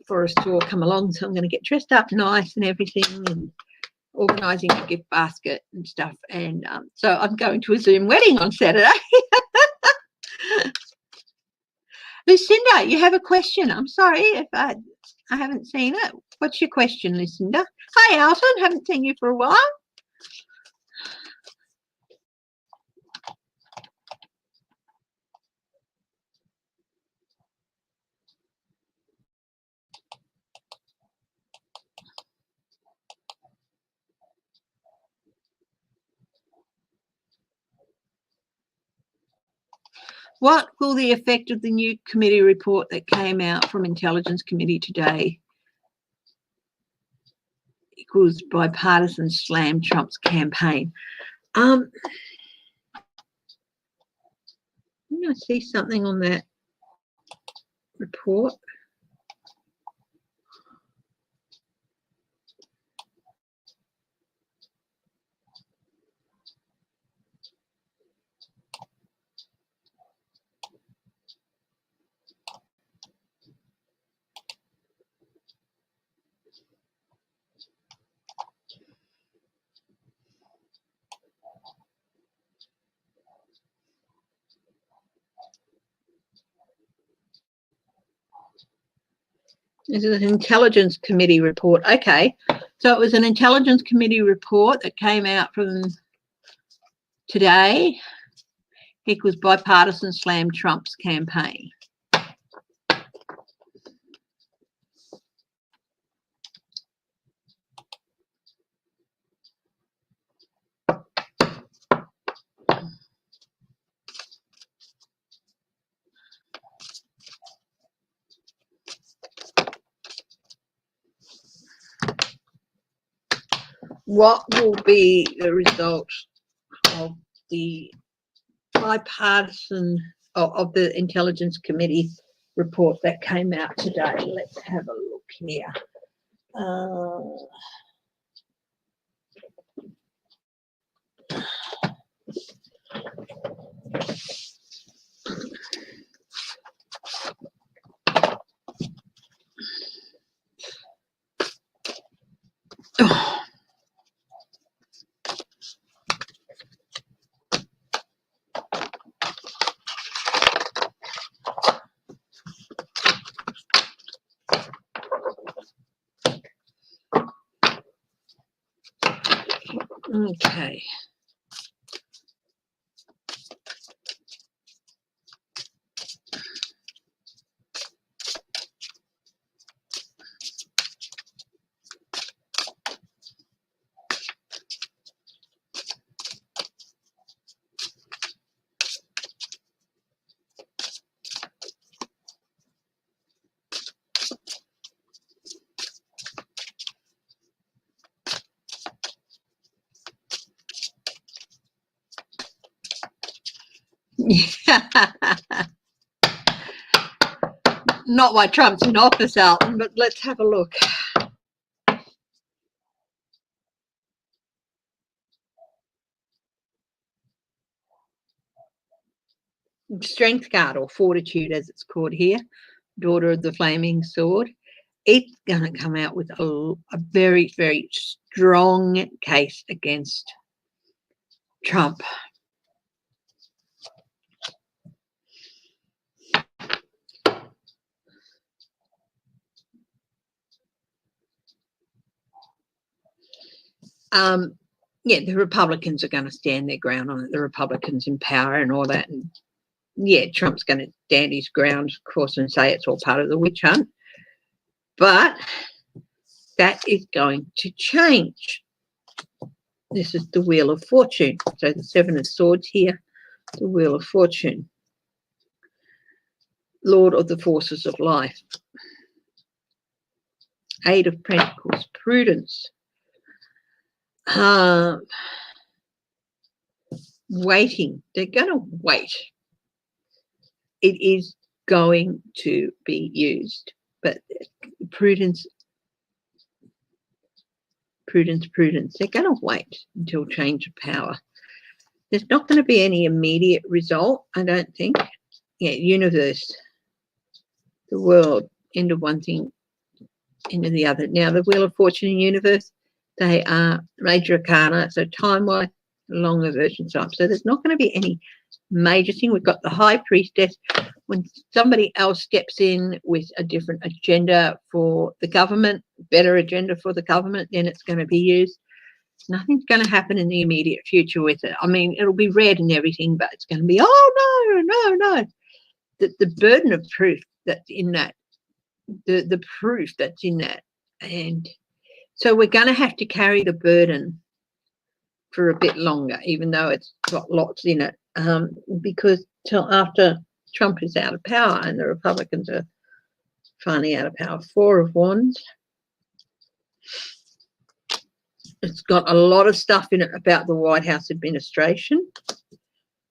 for us to all come along. So I'm going to get dressed up nice and everything, and organising a gift basket and stuff. And so I'm going to a Zoom wedding on Saturday. Lucinda, you have a question. I'm sorry if I haven't seen it. What's your question, Lucinda? Hi, Alton. Haven't seen you for a while. What will the effect of the new committee report that came out from Intelligence Committee today? Equals bipartisan slam Trump's campaign. I see something on that report. This is an Intelligence Committee report. Okay, so it was an Intelligence Committee report that came out from today. Equals bipartisan slam Trump's campaign. What will be the result of the bipartisan of the Intelligence Committee report that came out today? Let's have a look here. Okay. Not why Trump's in office, Alton, but let's have a look. Strength card, or fortitude as it's called here, daughter of the flaming sword. It's going to come out with a very, very strong case against Trump. yeah, the Republicans are going to stand their ground on it. The Republicans in power and all that. And yeah, Trump's going to stand his ground, of course, and say it's all part of the witch hunt. But that is going to change. This is the Wheel of Fortune. So the Seven of Swords here, the Wheel of Fortune. Lord of the forces of life. Eight of Pentacles, prudence. Waiting. They're going to wait. It is going to be used. But prudence. They're going to wait until change of power. There's not going to be any immediate result, I don't think. Yeah, universe, the world, end of one thing, into the other. Now, the Wheel of Fortune and universe, they are major arcana, so time-wise, longer version time. So there's not going to be any major thing. We've got the High Priestess. When somebody else steps in with a different agenda for the government, better agenda for the government, then it's going to be used. Nothing's going to happen in the immediate future with it. I mean, it'll be read and everything, but it's going to be, oh, no. The burden of proof that's in that, the proof that's in that. And so we're going to have to carry the burden for a bit longer, even though it's got lots in it, because till after Trump is out of power and the Republicans are finally out of power. Four of Wands. It's got a lot of stuff in it about the White House administration,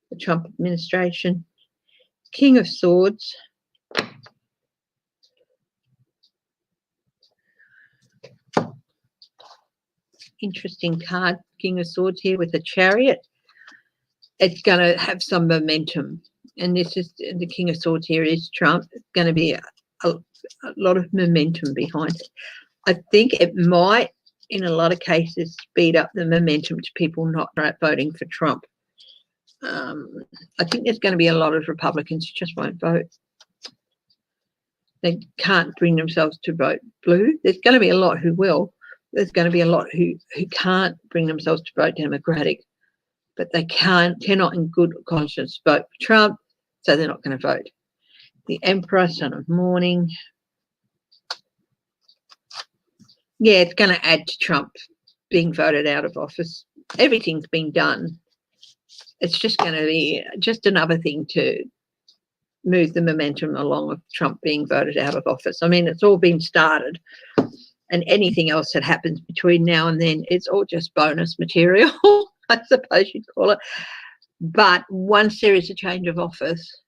the Trump administration. King of Swords. Interesting card, King of Swords here with a Chariot. It's going to have some momentum. And this is the King of Swords here is Trump. It's going to be a lot of momentum behind it. I think it might, in a lot of cases, speed up the momentum to people not voting for Trump. I think there's going to be a lot of Republicans who just won't vote. They can't bring themselves to vote blue. There's going to be a lot who will. There's going to be a lot who can't bring themselves to vote Democratic, but they cannot in good conscience vote for Trump, so they're not going to vote. The Emperor, Son of Mourning. Yeah, it's going to add to Trump being voted out of office. Everything's been done. It's just going to be just another thing to move the momentum along of Trump being voted out of office. I mean, it's all been started, and anything else that happens between now and then, it's all just bonus material, I suppose you'd call it. But once there is a change of office,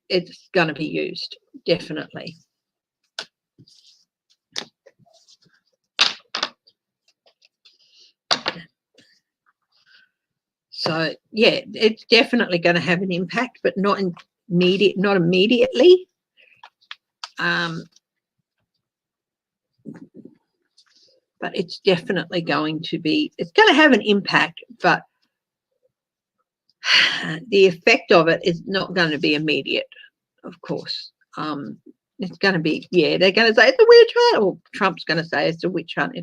it's going to be used, definitely. So, yeah, it's definitely going to have an impact, but not immediately. But it's definitely going to be, it's going to have an impact, but the effect of it is not going to be immediate, of course. It's going to be, yeah, they're going to say it's a witch hunt, or Trump's going to say it's a witch hunt,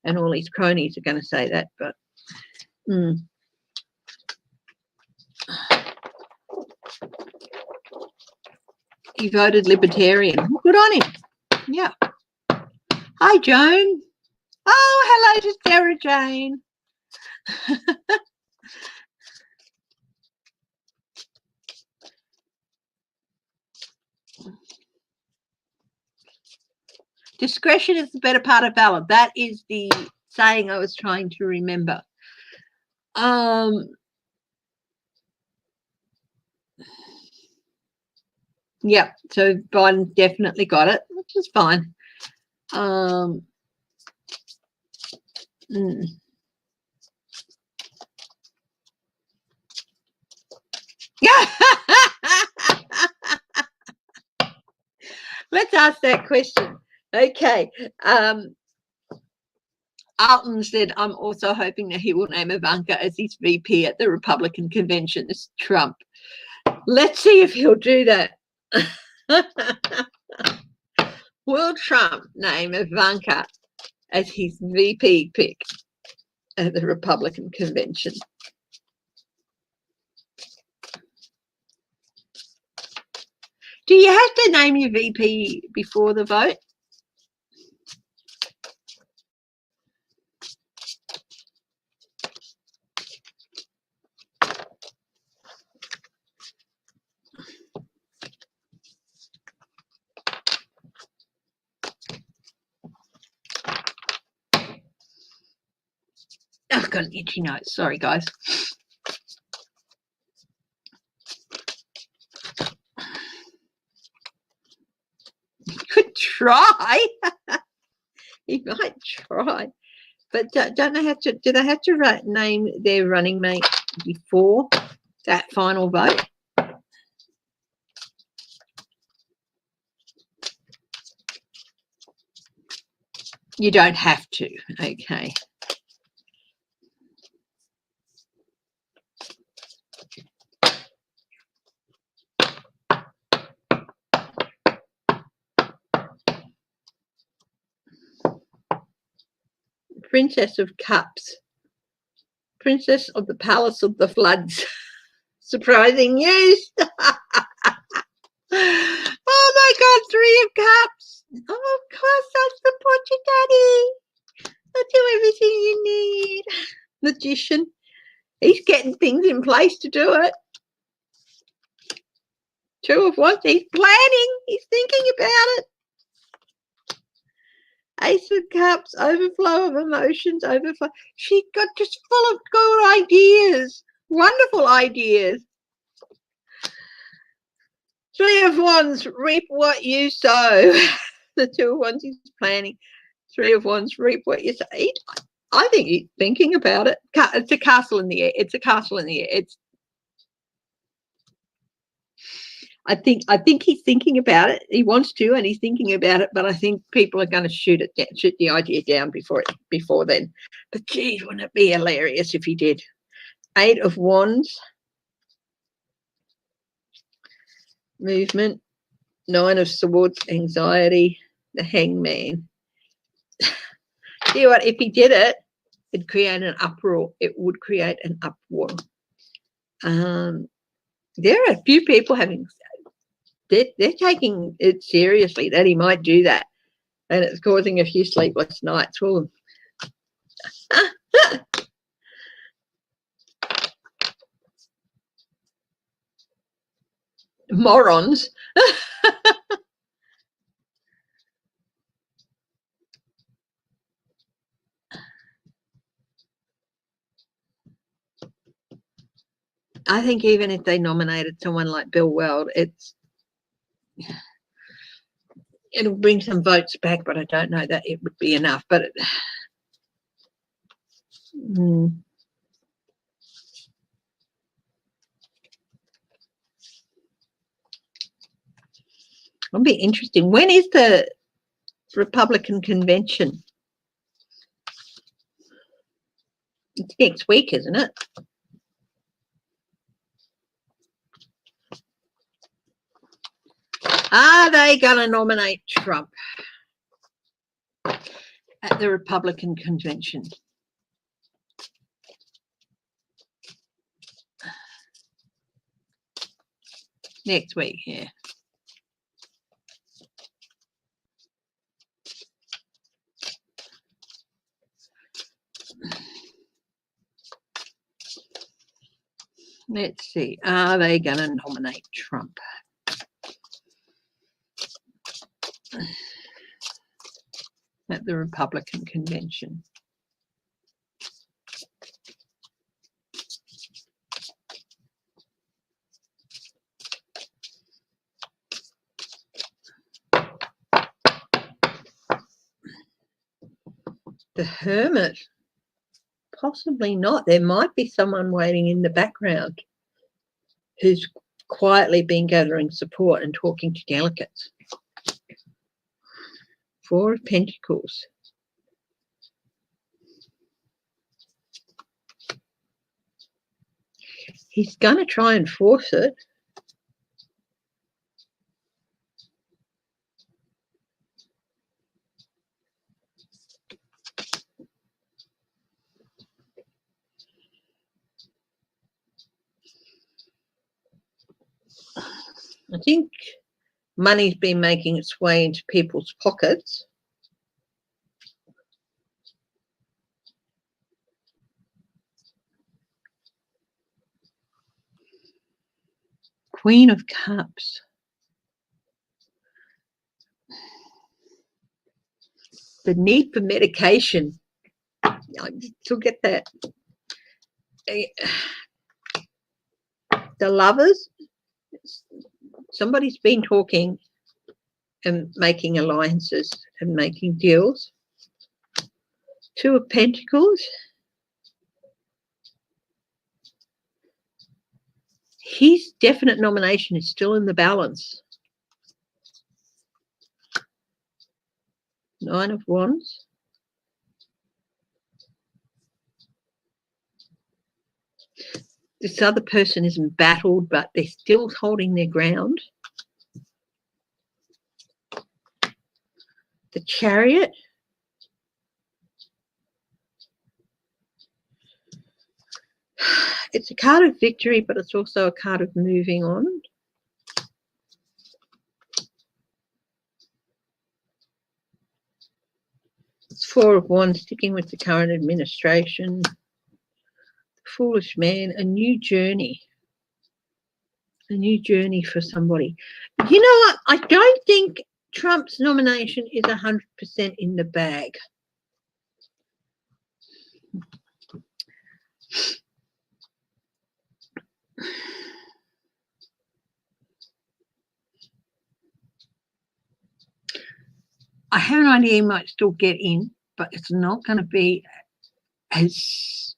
and all his cronies are going to say that, but he voted Libertarian. Good on him. Yeah. Hi, Joan. Oh, hello to Sarah Jane. Discretion is the better part of valor. That is the saying I was trying to remember. Yeah, so Biden definitely got it, which is fine. Yeah. Let's ask that question. Okay. Alton said, I'm also hoping that he will name Ivanka as his VP at the Republican convention. This is Trump. Let's see if he'll do that. Will Trump name Ivanka as his VP pick? at the Republican convention. Do you have to name your VP before the vote? Oh, I've got an itchy nose. Sorry, guys. Could try. He might try, but don't they have to? Do they have to name their running mate before that final vote? You don't have to. Okay. Princess of Cups. Princess of the Palace of the Floods. Surprising news. Oh my God, 3 of Cups. Oh, of course, I support you, Daddy. I'll do everything you need. Magician. He's getting things in place to do it. 2 of Wands. He's planning. He's thinking about it. Ace of Cups, overflow of emotions, overflow. She got just full of good ideas, wonderful ideas. 3 of Wands, reap what you sow. The 2 of Wands, he's planning. 3 of Wands, reap what you sow. I think he's thinking about it. It's a castle in the air. It's a castle in the air. I think he's thinking about it. He wants to, and he's thinking about it. But I think people are going to shoot the idea down before then. But geez, wouldn't it be hilarious if he did? 8 of Wands, movement. 9 of Swords, anxiety. The Hangman. See what? If he did it, it'd create an uproar. It would create an uproar. There are a few people having. They're taking it seriously that he might do that, and it's causing a few sleepless nights for them. Morons. I think even if they nominated someone like Bill Weld, it'll bring some votes back, but I don't know that it would be enough. But it'll be interesting. When is the Republican convention? It's next week, isn't it? Are they going to nominate Trump at the Republican convention? Next week, yeah. Let's see. Are they going to nominate Trump? At the Republican convention? The Hermit? Possibly not. There might be someone waiting in the background who's quietly been gathering support and talking to delegates. 4 of Pentacles. He's going to try and force it. I think money's been making its way into people's pockets. Queen of Cups. The need for medication. I still get that. The lovers. Somebody's been talking and making alliances and making deals. Two of Pentacles. His definite nomination is still in the balance. Nine of Wands. This other person is embattled, but they're still holding their ground. The Chariot. It's a card of victory, but it's also a card of moving on. It's Four of Wands, sticking with the current administration. The Foolish Man, a new journey. A new journey for somebody. You know what? I don't think Trump's nomination is 100% in the bag. I have an idea he might still get in, but it's not going to be as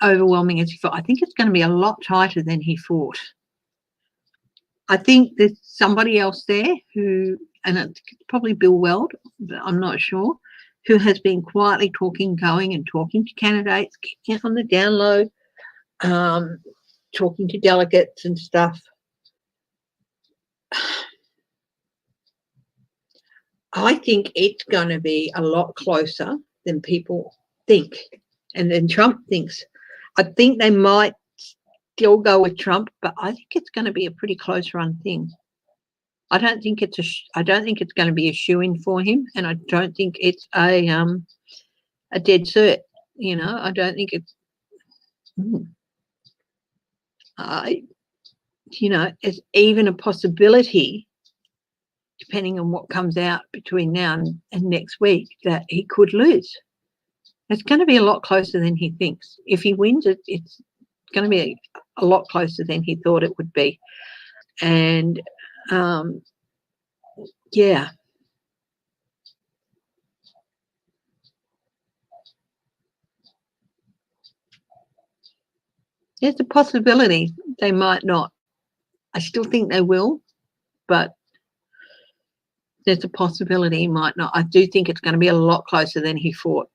overwhelming as he thought. I think it's going to be a lot tighter than he thought. I think there's somebody else there who, and it's probably Bill Weld, but I'm not sure, who has been quietly going and talking to candidates, getting on the down low, talking to delegates and stuff. I think it's going to be a lot closer than people think and then Trump thinks. I think they might still go with Trump, but I think it's going to be a pretty close run thing. I don't think it's going to be a shoo-in for him, and I don't think it's a dead cert. You know, I don't think it's. You know, it's even a possibility, depending on what comes out between now and next week, that he could lose. It's going to be a lot closer than he thinks. If he wins it, it's going to be a lot closer than he thought it would be. And, yeah. There's a possibility they might not. I still think they will, but there's a possibility he might not. I do think it's going to be a lot closer than he thought.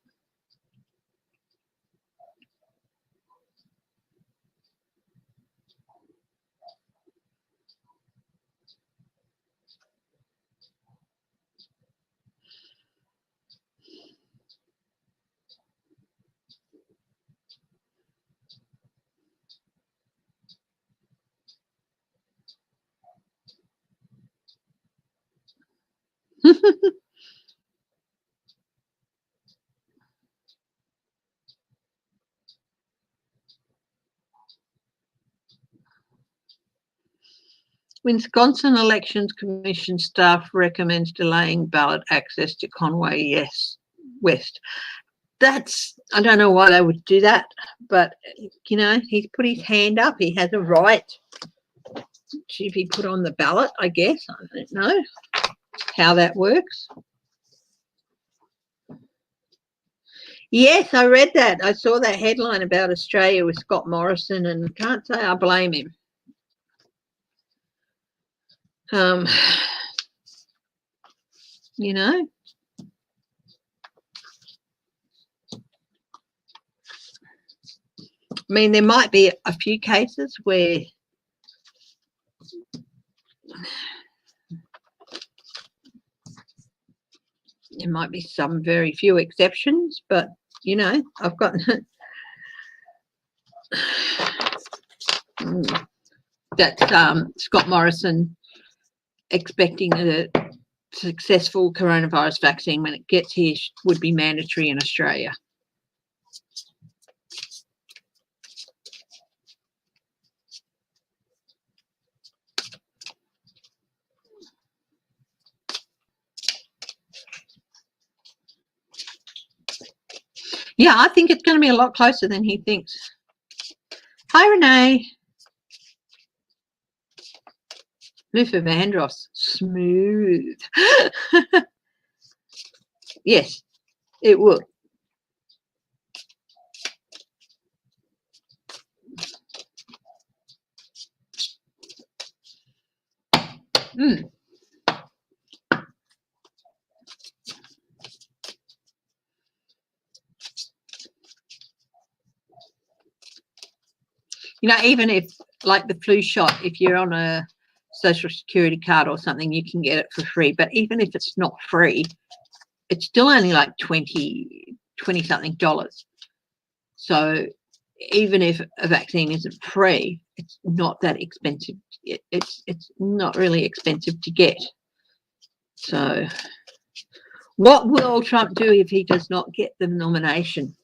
Wisconsin Elections Commission staff recommends delaying ballot access to Conway West. That's, I don't know why they would do that, but, you know, he's put his hand up. He has a right to be put on the ballot, I guess. I don't know how that works. Yes, I read that. I saw that headline about Australia with Scott Morrison, and can't say I blame him. You know, I mean, there might be a few cases where there might be some very few exceptions, but, you know, I've got That's Scott Morrison expecting a successful coronavirus vaccine when it gets here would be mandatory in Australia. Yeah, I think it's going to be a lot closer than he thinks. Hi, Renee. Luther Vandross, smooth. Yes, it would. Mm. You know, even if, like the flu shot, if you're on a social security card or something, you can get it for free. But even if it's not free, it's still only like 20 something dollars. So even if a vaccine isn't free, it's not that expensive. It's not really expensive to get. So what will Trump do if he does not get the nomination?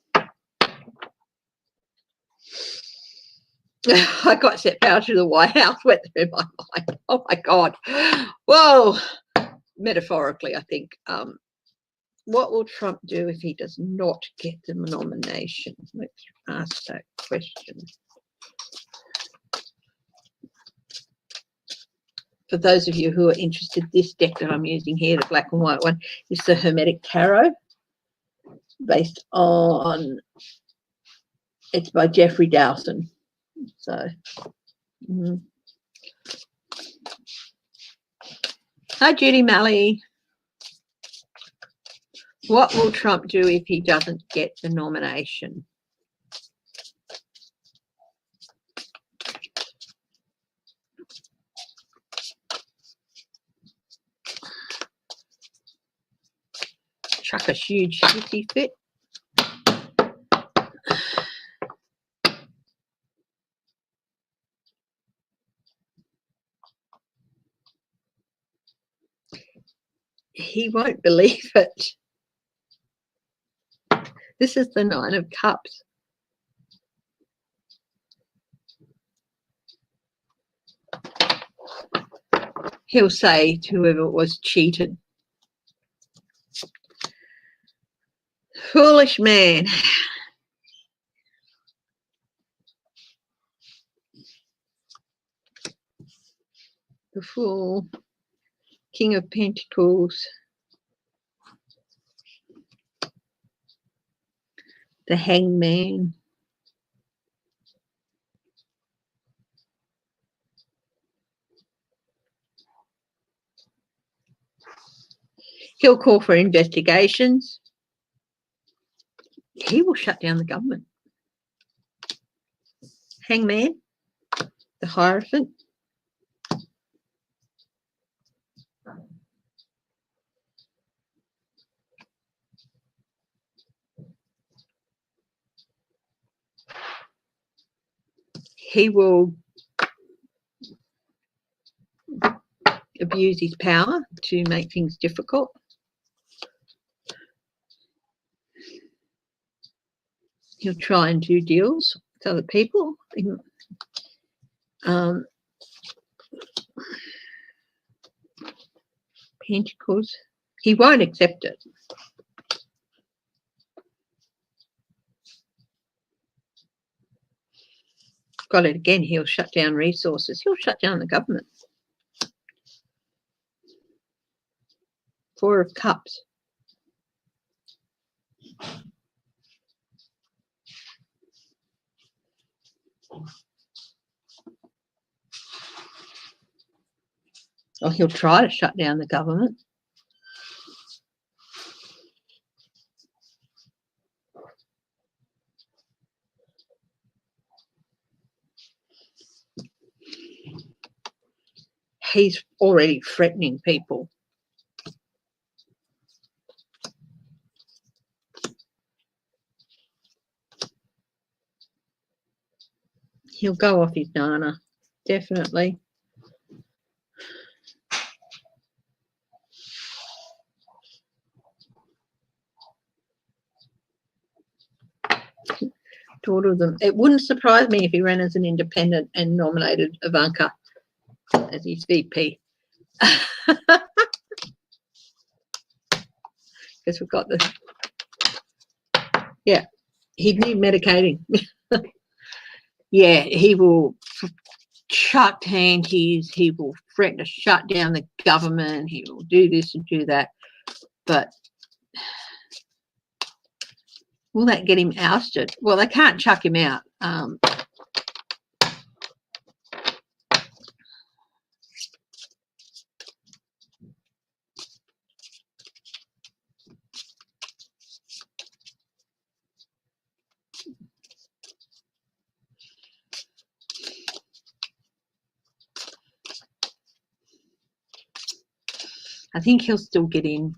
I got set power through the White House, went through my mind. Oh my God. Whoa. Metaphorically, I think. What will Trump do if he does not get the nomination? Let's ask that question. For those of you who are interested, this deck that I'm using here, the black and white one, is the Hermetic Tarot, based on, it's by Jeffrey Dowson. So, Hi, Judy Malley. What will Trump do if he doesn't get the nomination? Chuck a huge hissy fit. He won't believe it. This is the Nine of Cups. He'll say to whoever was cheated, foolish man. The Fool, King of Pentacles, the Hangman, he'll call for investigations. He will shut down the government. Hangman, the Hierophant, he will abuse his power to make things difficult. He'll try and do deals with other people. Pentacles, he won't accept it. Got it again. He'll shut down resources. He'll shut down the government. Four of Cups. Or he'll try to shut down the government. He's already threatening people. He'll go off his nana. definitely. To all of them. It wouldn't surprise me if he ran as an independent and nominated Ivanka as his VP. Because we've got the, yeah, he'd need medicating. Yeah, he will chuck tankies, he will threaten to shut down the government, he will do this and do that. But will that get him ousted? Well, they can't chuck him out. I think he'll still get in.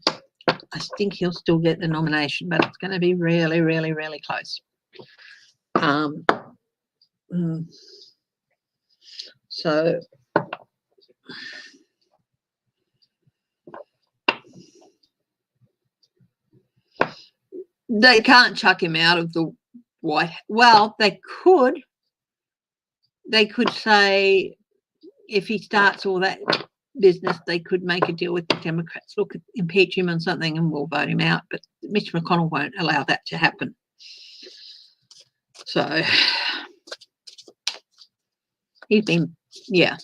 I think he'll still get the nomination, but it's going to be really, really, really close. So they can't chuck him out of the White. Well, they could. They could say if he starts all that business, they could make a deal with the Democrats. Look, impeach him on something and we'll vote him out. But Mitch McConnell won't allow that to happen. So he's been, yeah.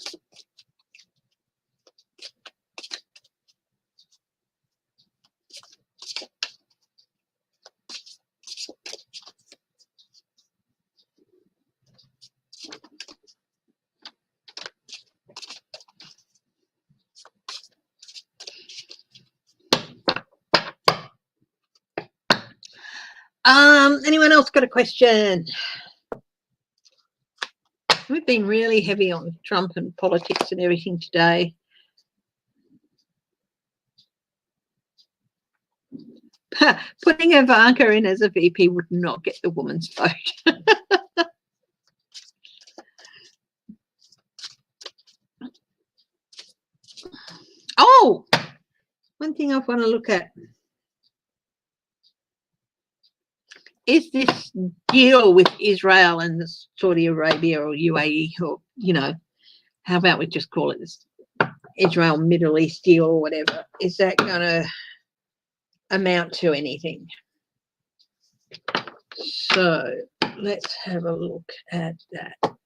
Anyone else got a question? We've been really heavy on Trump and politics and everything today. Putting Ivanka in as a VP would not get the woman's vote. Oh, one thing I want to look at is this deal with Israel and Saudi Arabia or UAE, or, you know, how about we just call it this Israel Middle East deal or whatever. Is that going to amount to anything? So let's have a look at that.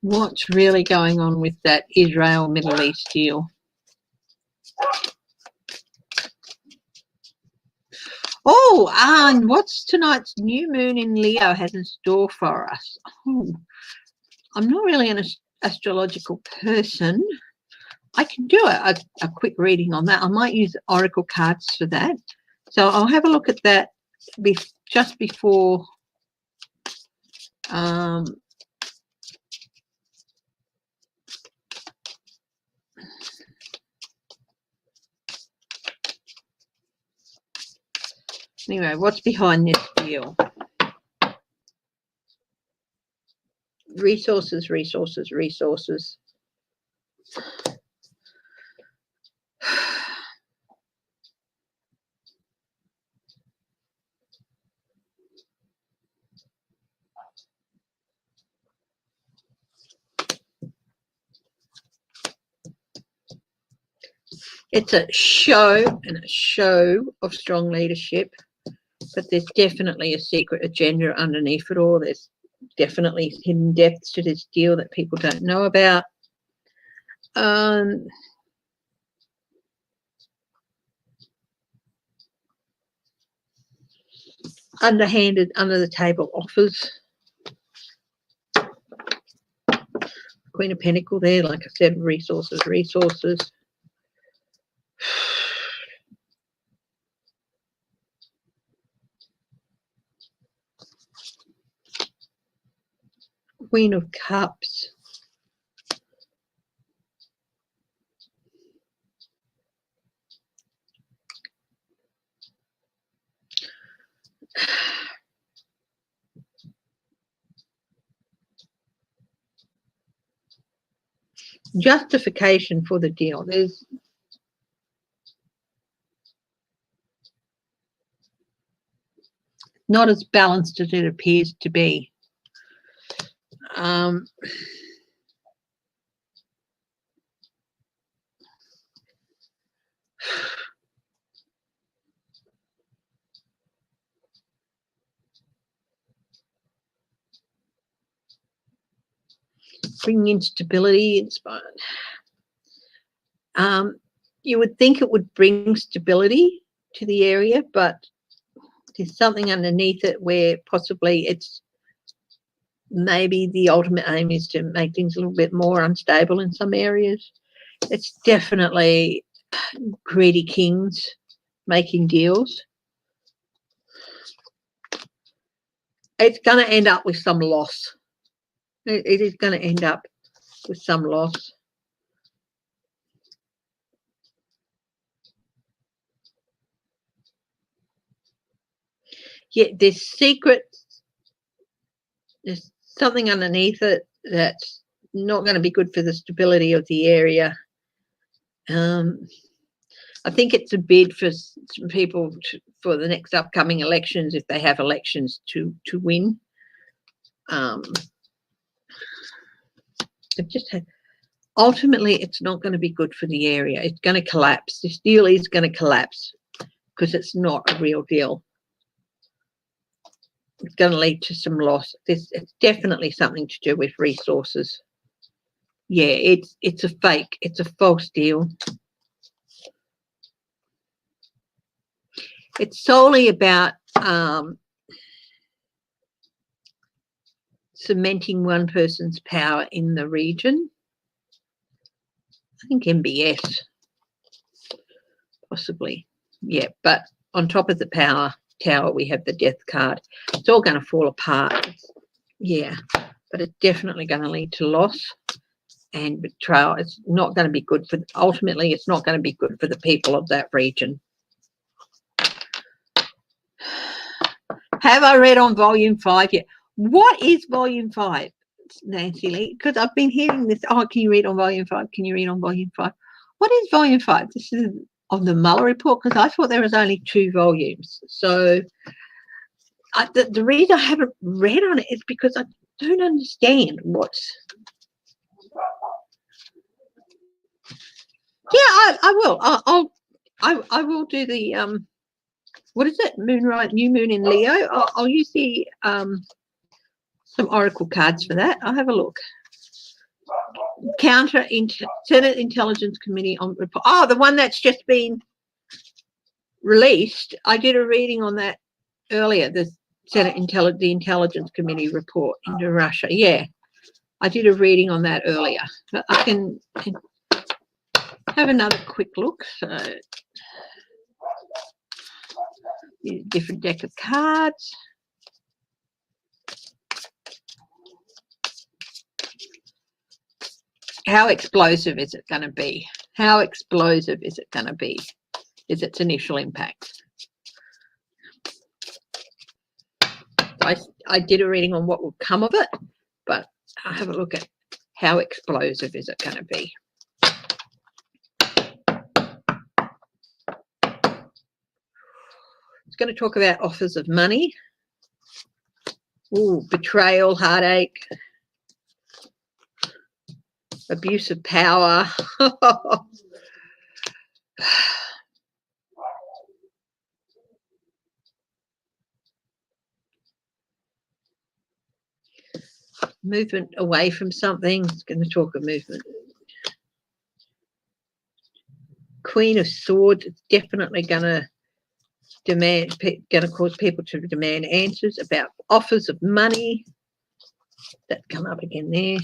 What's really going on with that Israel Middle East deal? Oh, and what's tonight's new moon in Leo has in store for us? Oh, I'm not really an astrological person. I can do a quick reading on that. I might use oracle cards for that. So I'll have a look at that just before anyway, what's behind this deal? Resources, resources, resources. It's a show and a show of strong leadership, but there's definitely a secret agenda underneath it all. There's definitely hidden depths to this deal that people don't know about. Underhanded, under the table offers. Queen of Pentacles there, like I said, resources. Queen of Cups. Justification for the deal. There's not as balanced as it appears to be. Bringing instability. You would think it would bring stability to the area, but there's something underneath it where possibly it's maybe the ultimate aim is to make things a little bit more unstable in some areas. It's definitely greedy kings making deals. It's going to end up with some loss. It is going to end up with some loss. Yeah, there's secrets. There's something underneath it that's not going to be good for the stability of the area. I think it's a bid for some people for the next upcoming elections, if they have elections, to win. Ultimately, it's not going to be good for the area. It's going to collapse. This deal is going to collapse because it's not a real deal. It's going to lead to some loss. It's definitely something to do with resources. Yeah, it's a fake. It's a false deal. It's solely about cementing one person's power in the region. I think MBS, possibly. Yeah, but on top of the power tower, we have the death card. It's all going to fall apart. Yeah, but it's definitely going to lead to loss and betrayal. It's not going to be good for, ultimately, it's not going to be good for the people of that region. Have I read on volume 5 yet? What is volume 5, Nancy Lee? Because I've been hearing this. Oh, can you read on volume 5? Can you read on volume 5? What is volume 5? This is of the Mueller report, because I thought there was only 2 volumes. So the reason I haven't read on it is because I don't understand what's. Yeah, I will. I will do the what is it? Moonrise, new moon in Leo. I'll use the some oracle cards for that. I'll have a look. Senate Intelligence Committee on report. Oh, the one that's just been released. I did a reading on that earlier. The the Intelligence Committee report into Russia. Yeah, I did a reading on that earlier. But I can have another quick look. So, different deck of cards. How explosive is it going to be? How explosive is it going to be? Is its initial impact? I did a reading on what will come of it, but I'll have a look at how explosive is it going to be. It's going to talk about offers of money. Ooh, betrayal, heartache, abuse of power. Movement away from something. It's going to talk of movement. Queen of Swords. It's definitely going to cause people to demand answers about offers of money. That come up again there.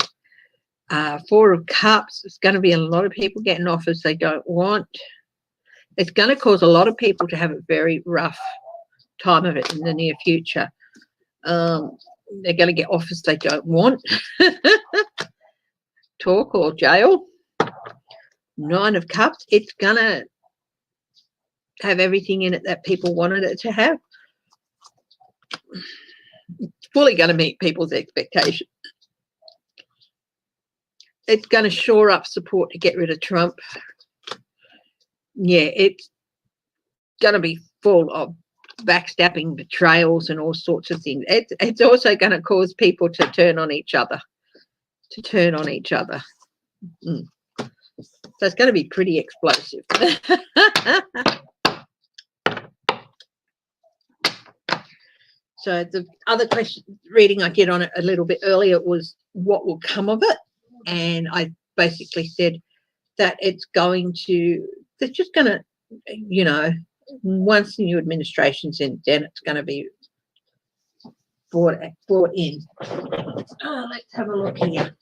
Four of Cups. It's going to be a lot of people getting offers they don't want. It's going to cause a lot of people to have a very rough time of it in the near future. They're going to get offers they don't want. Talk or jail. Nine of Cups. It's going to have everything in it that people wanted it to have. It's fully going to meet people's expectations. It's going to shore up support to get rid of Trump. Yeah, it's going to be full of backstabbing, betrayals and all sorts of things. It's also going to cause people to turn on each other. So it's going to be pretty explosive. So the other question reading I did on it a little bit earlier was what will come of it, and I basically said that it's going to, they're just going to, you know, once the new administration's in, then it's going to be brought in. Let's have a look here.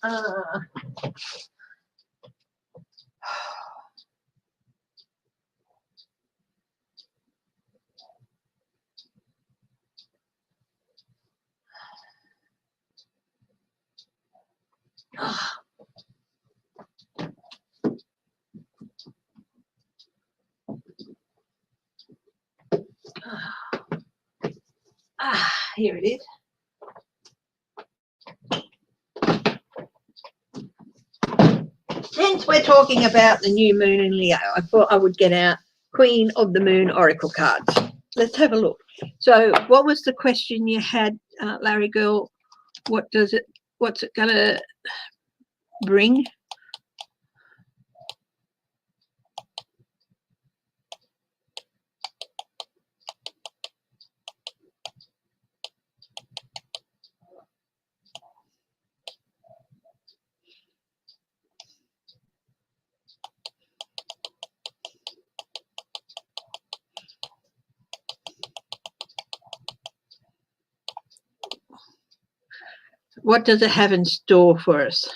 Here it is. Since we're talking about the new moon in Leo, I thought I would get out Queen of the Moon Oracle cards. Let's have a look. So what was the question you had, Larry Girl? What's it going to bring? What does it have in store for us?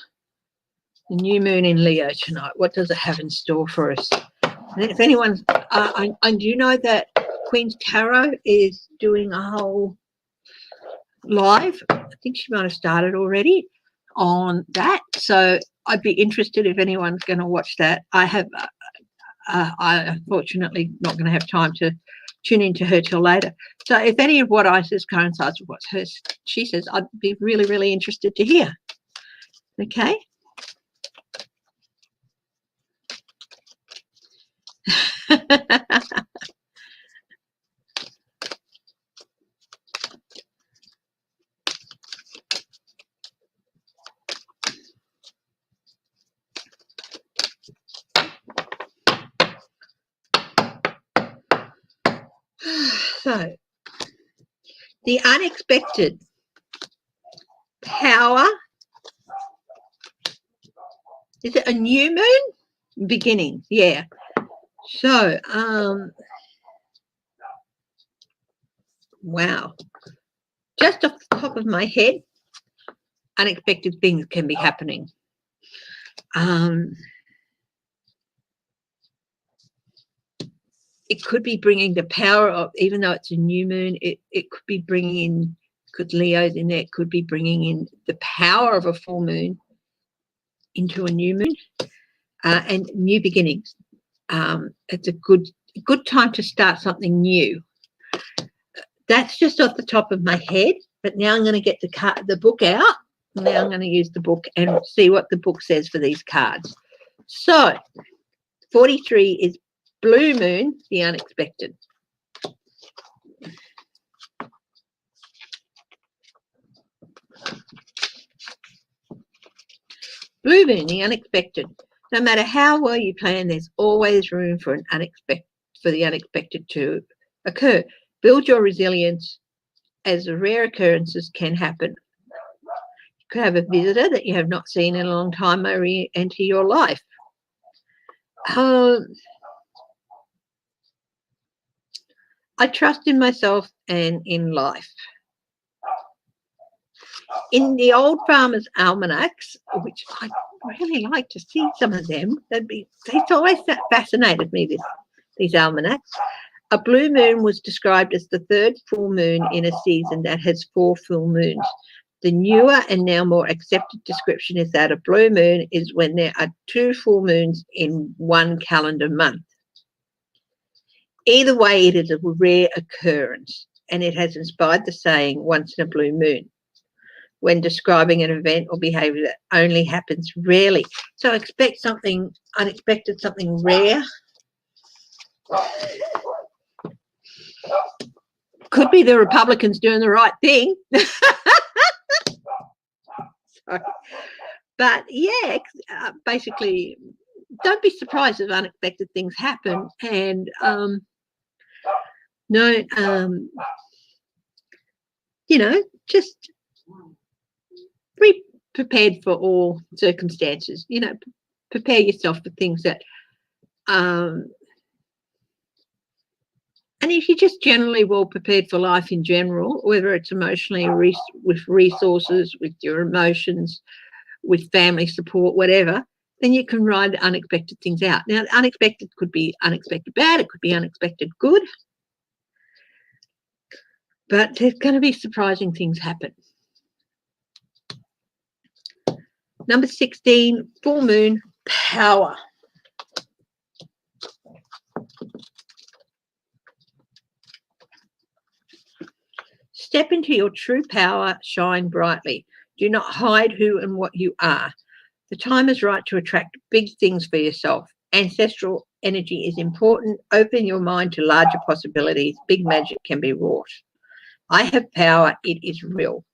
The new moon in Leo tonight. What does it have in store for us? And if anyone, I do know that Queen's Tarot is doing a whole live. I think she might have started already on that. So I'd be interested if anyone's going to watch that. I unfortunately not going to have time to tune into her till later. So if any of what I says coincides with what she says, I'd be really, really interested to hear. Okay. So, the unexpected power. Is it a new moon? Beginning, yeah. So, wow. Just off the top of my head, unexpected things can be happening. It could be bringing the power of, even though it's a new moon, it could be bringing in, because Leo's in there, it could be bringing in the power of a full moon into a new moon and new beginnings. It's a good time to start something new. That's just off the top of my head, but now I'm going to get the book out. Now I'm going to use the book and see what the book says for these cards. So 43 is Blue Moon, the unexpected. Blue Moon, the unexpected. No matter how well you plan, there's always room for the unexpected to occur. Build your resilience as rare occurrences can happen. You could have a visitor that you have not seen in a long time may re-enter your life. I trust in myself and in life. In the old farmers' almanacs, which I really like to see some of them, it's always fascinated me, these almanacs. A blue moon was described as the third full moon in a season that has 4 full moons. The newer and now more accepted description is that a blue moon is when there are 2 full moons in one calendar month. Either way, it is a rare occurrence, and it has inspired the saying, once in a blue moon, when describing an event or behaviour that only happens rarely. So expect something unexpected, something rare. Could be the Republicans doing the right thing. Sorry. But yeah, basically, don't be surprised if unexpected things happen, and just be prepared for all circumstances. Prepare yourself for things that and if you're just generally well prepared for life in general, whether it's emotionally, with resources, with your emotions, with family support, whatever, then you can ride unexpected things out. Now, unexpected could be unexpected bad, it could be unexpected good, but there's going to be surprising things happen. Number 16, full moon, power. Step into your true power, shine brightly. Do not hide who and what you are. The time is right to attract big things for yourself. Ancestral energy is important. Open your mind to larger possibilities. Big magic can be wrought. I have power. It is real.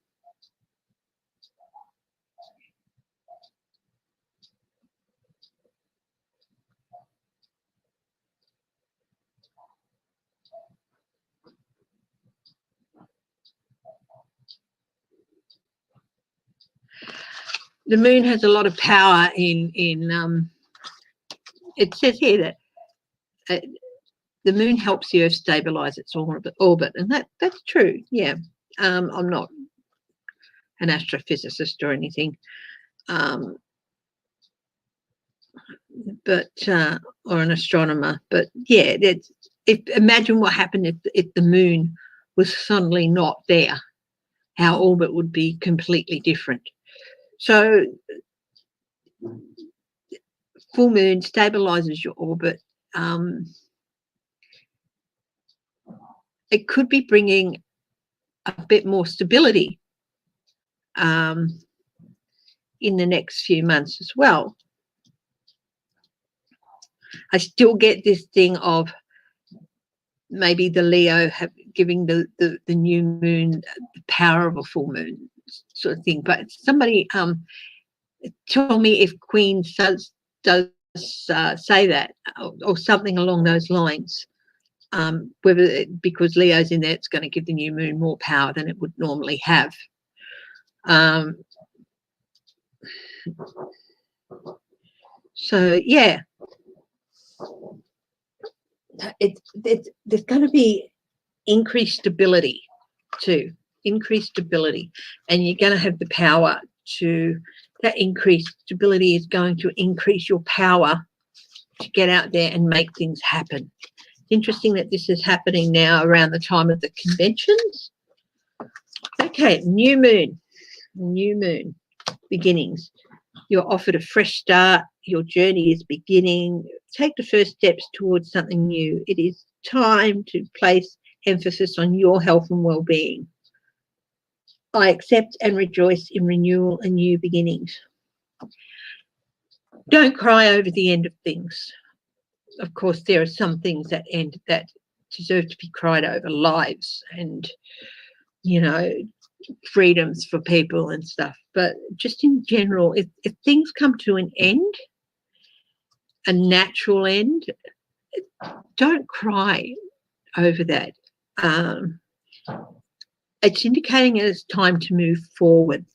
The moon has a lot of power in it says here that the moon helps the Earth stabilize its orbit, and that's true. Yeah, I'm not an astrophysicist or anything, but or an astronomer, but yeah, imagine what happened if the moon was suddenly not there. Our orbit would be completely different. So full moon stabilizes your orbit. It could be bringing a bit more stability in the next few months as well. I still get this thing of maybe the Leo giving the new moon the power of a full moon sort of thing. But somebody tell me if Queen does say that or something along those lines. Whether because Leo's in there, it's going to give the new moon more power than it would normally have. So yeah, there's going to be increased stability too. Increased stability, and you're going to have the power to. That increased stability is going to increase your power to get out there and make things happen. Interesting that this is happening now around the time of the conventions. Okay, new moon, beginnings. You're offered a fresh start. Your journey is beginning. Take the first steps towards something new. It is time to place emphasis on your health and well-being. I accept and rejoice in renewal and new beginnings. Don't cry over the end of things. Of course, there are some things that end that deserve to be cried over, lives and, freedoms for people and stuff. But just in general, if things come to an end, a natural end, don't cry over that. It's indicating it's time to move forward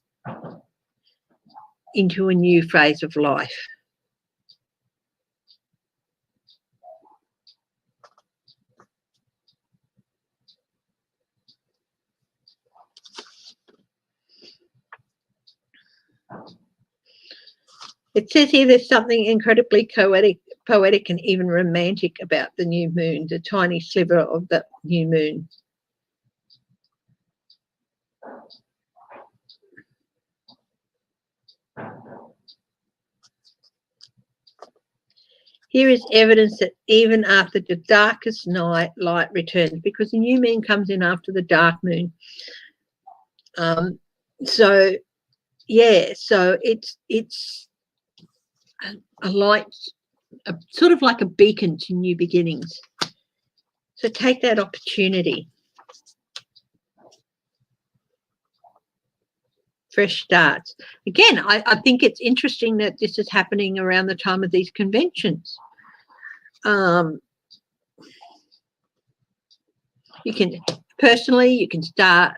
into a new phase of life. It says here there's something incredibly poetic and even romantic about the new moon, the tiny sliver of the new moon. Here is evidence that even after the darkest night, light returns, because the new moon comes in after the dark moon. So it's a light, sort of like a beacon to new beginnings. So take that opportunity. Fresh starts. Again, I think it's interesting that this is happening around the time of these conventions. You can start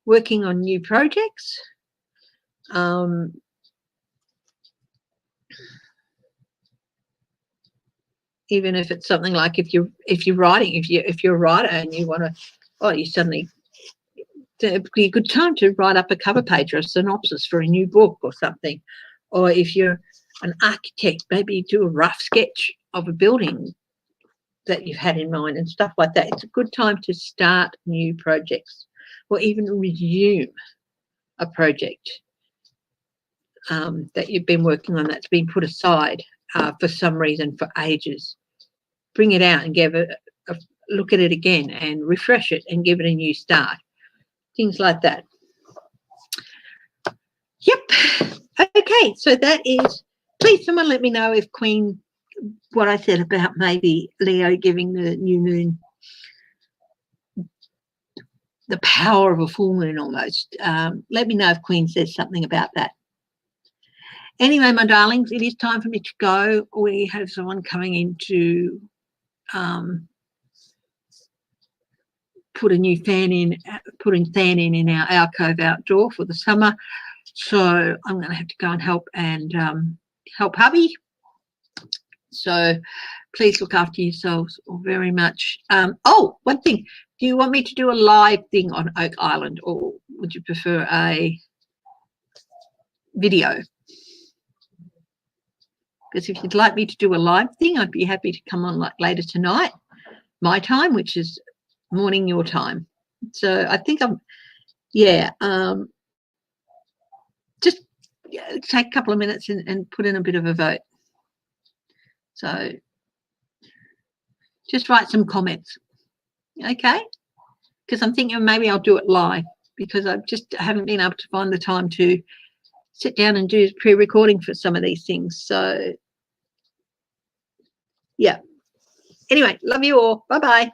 working on new projects. Even if it's something like if you're writing, if you're a writer and you want to, it'd be a good time to write up a cover page or a synopsis for a new book or something. Or if you're an architect, maybe do a rough sketch of a building that you've had in mind and stuff like that. It's a good time to start new projects or even resume a project that you've been working on that's been put aside for some reason for ages. Bring it out and give it a look at it again and refresh it and give it a new start. Things like that. Yep. Okay, so that is, please someone let me know if what I said about maybe Leo giving the new moon the power of a full moon almost. Let me know if Queen says something about that. Anyway, my darlings, it is time for me to go. We have someone coming in to put a new fan in, in our alcove outdoor for the summer. So I'm going to have to go and help hubby. So please look after yourselves very much. Oh, one thing. Do you want me to do a live thing on Oak Island, or would you prefer a video? Because if you'd like me to do a live thing, I'd be happy to come on like later tonight, my time, which is morning your time. So I think just take a couple of minutes and put in a bit of a vote. So just write some comments, okay? Because I'm thinking maybe I'll do it live, because I just haven't been able to find the time to sit down and do pre-recording for some of these things. So, yeah. Anyway, love you all. Bye-bye.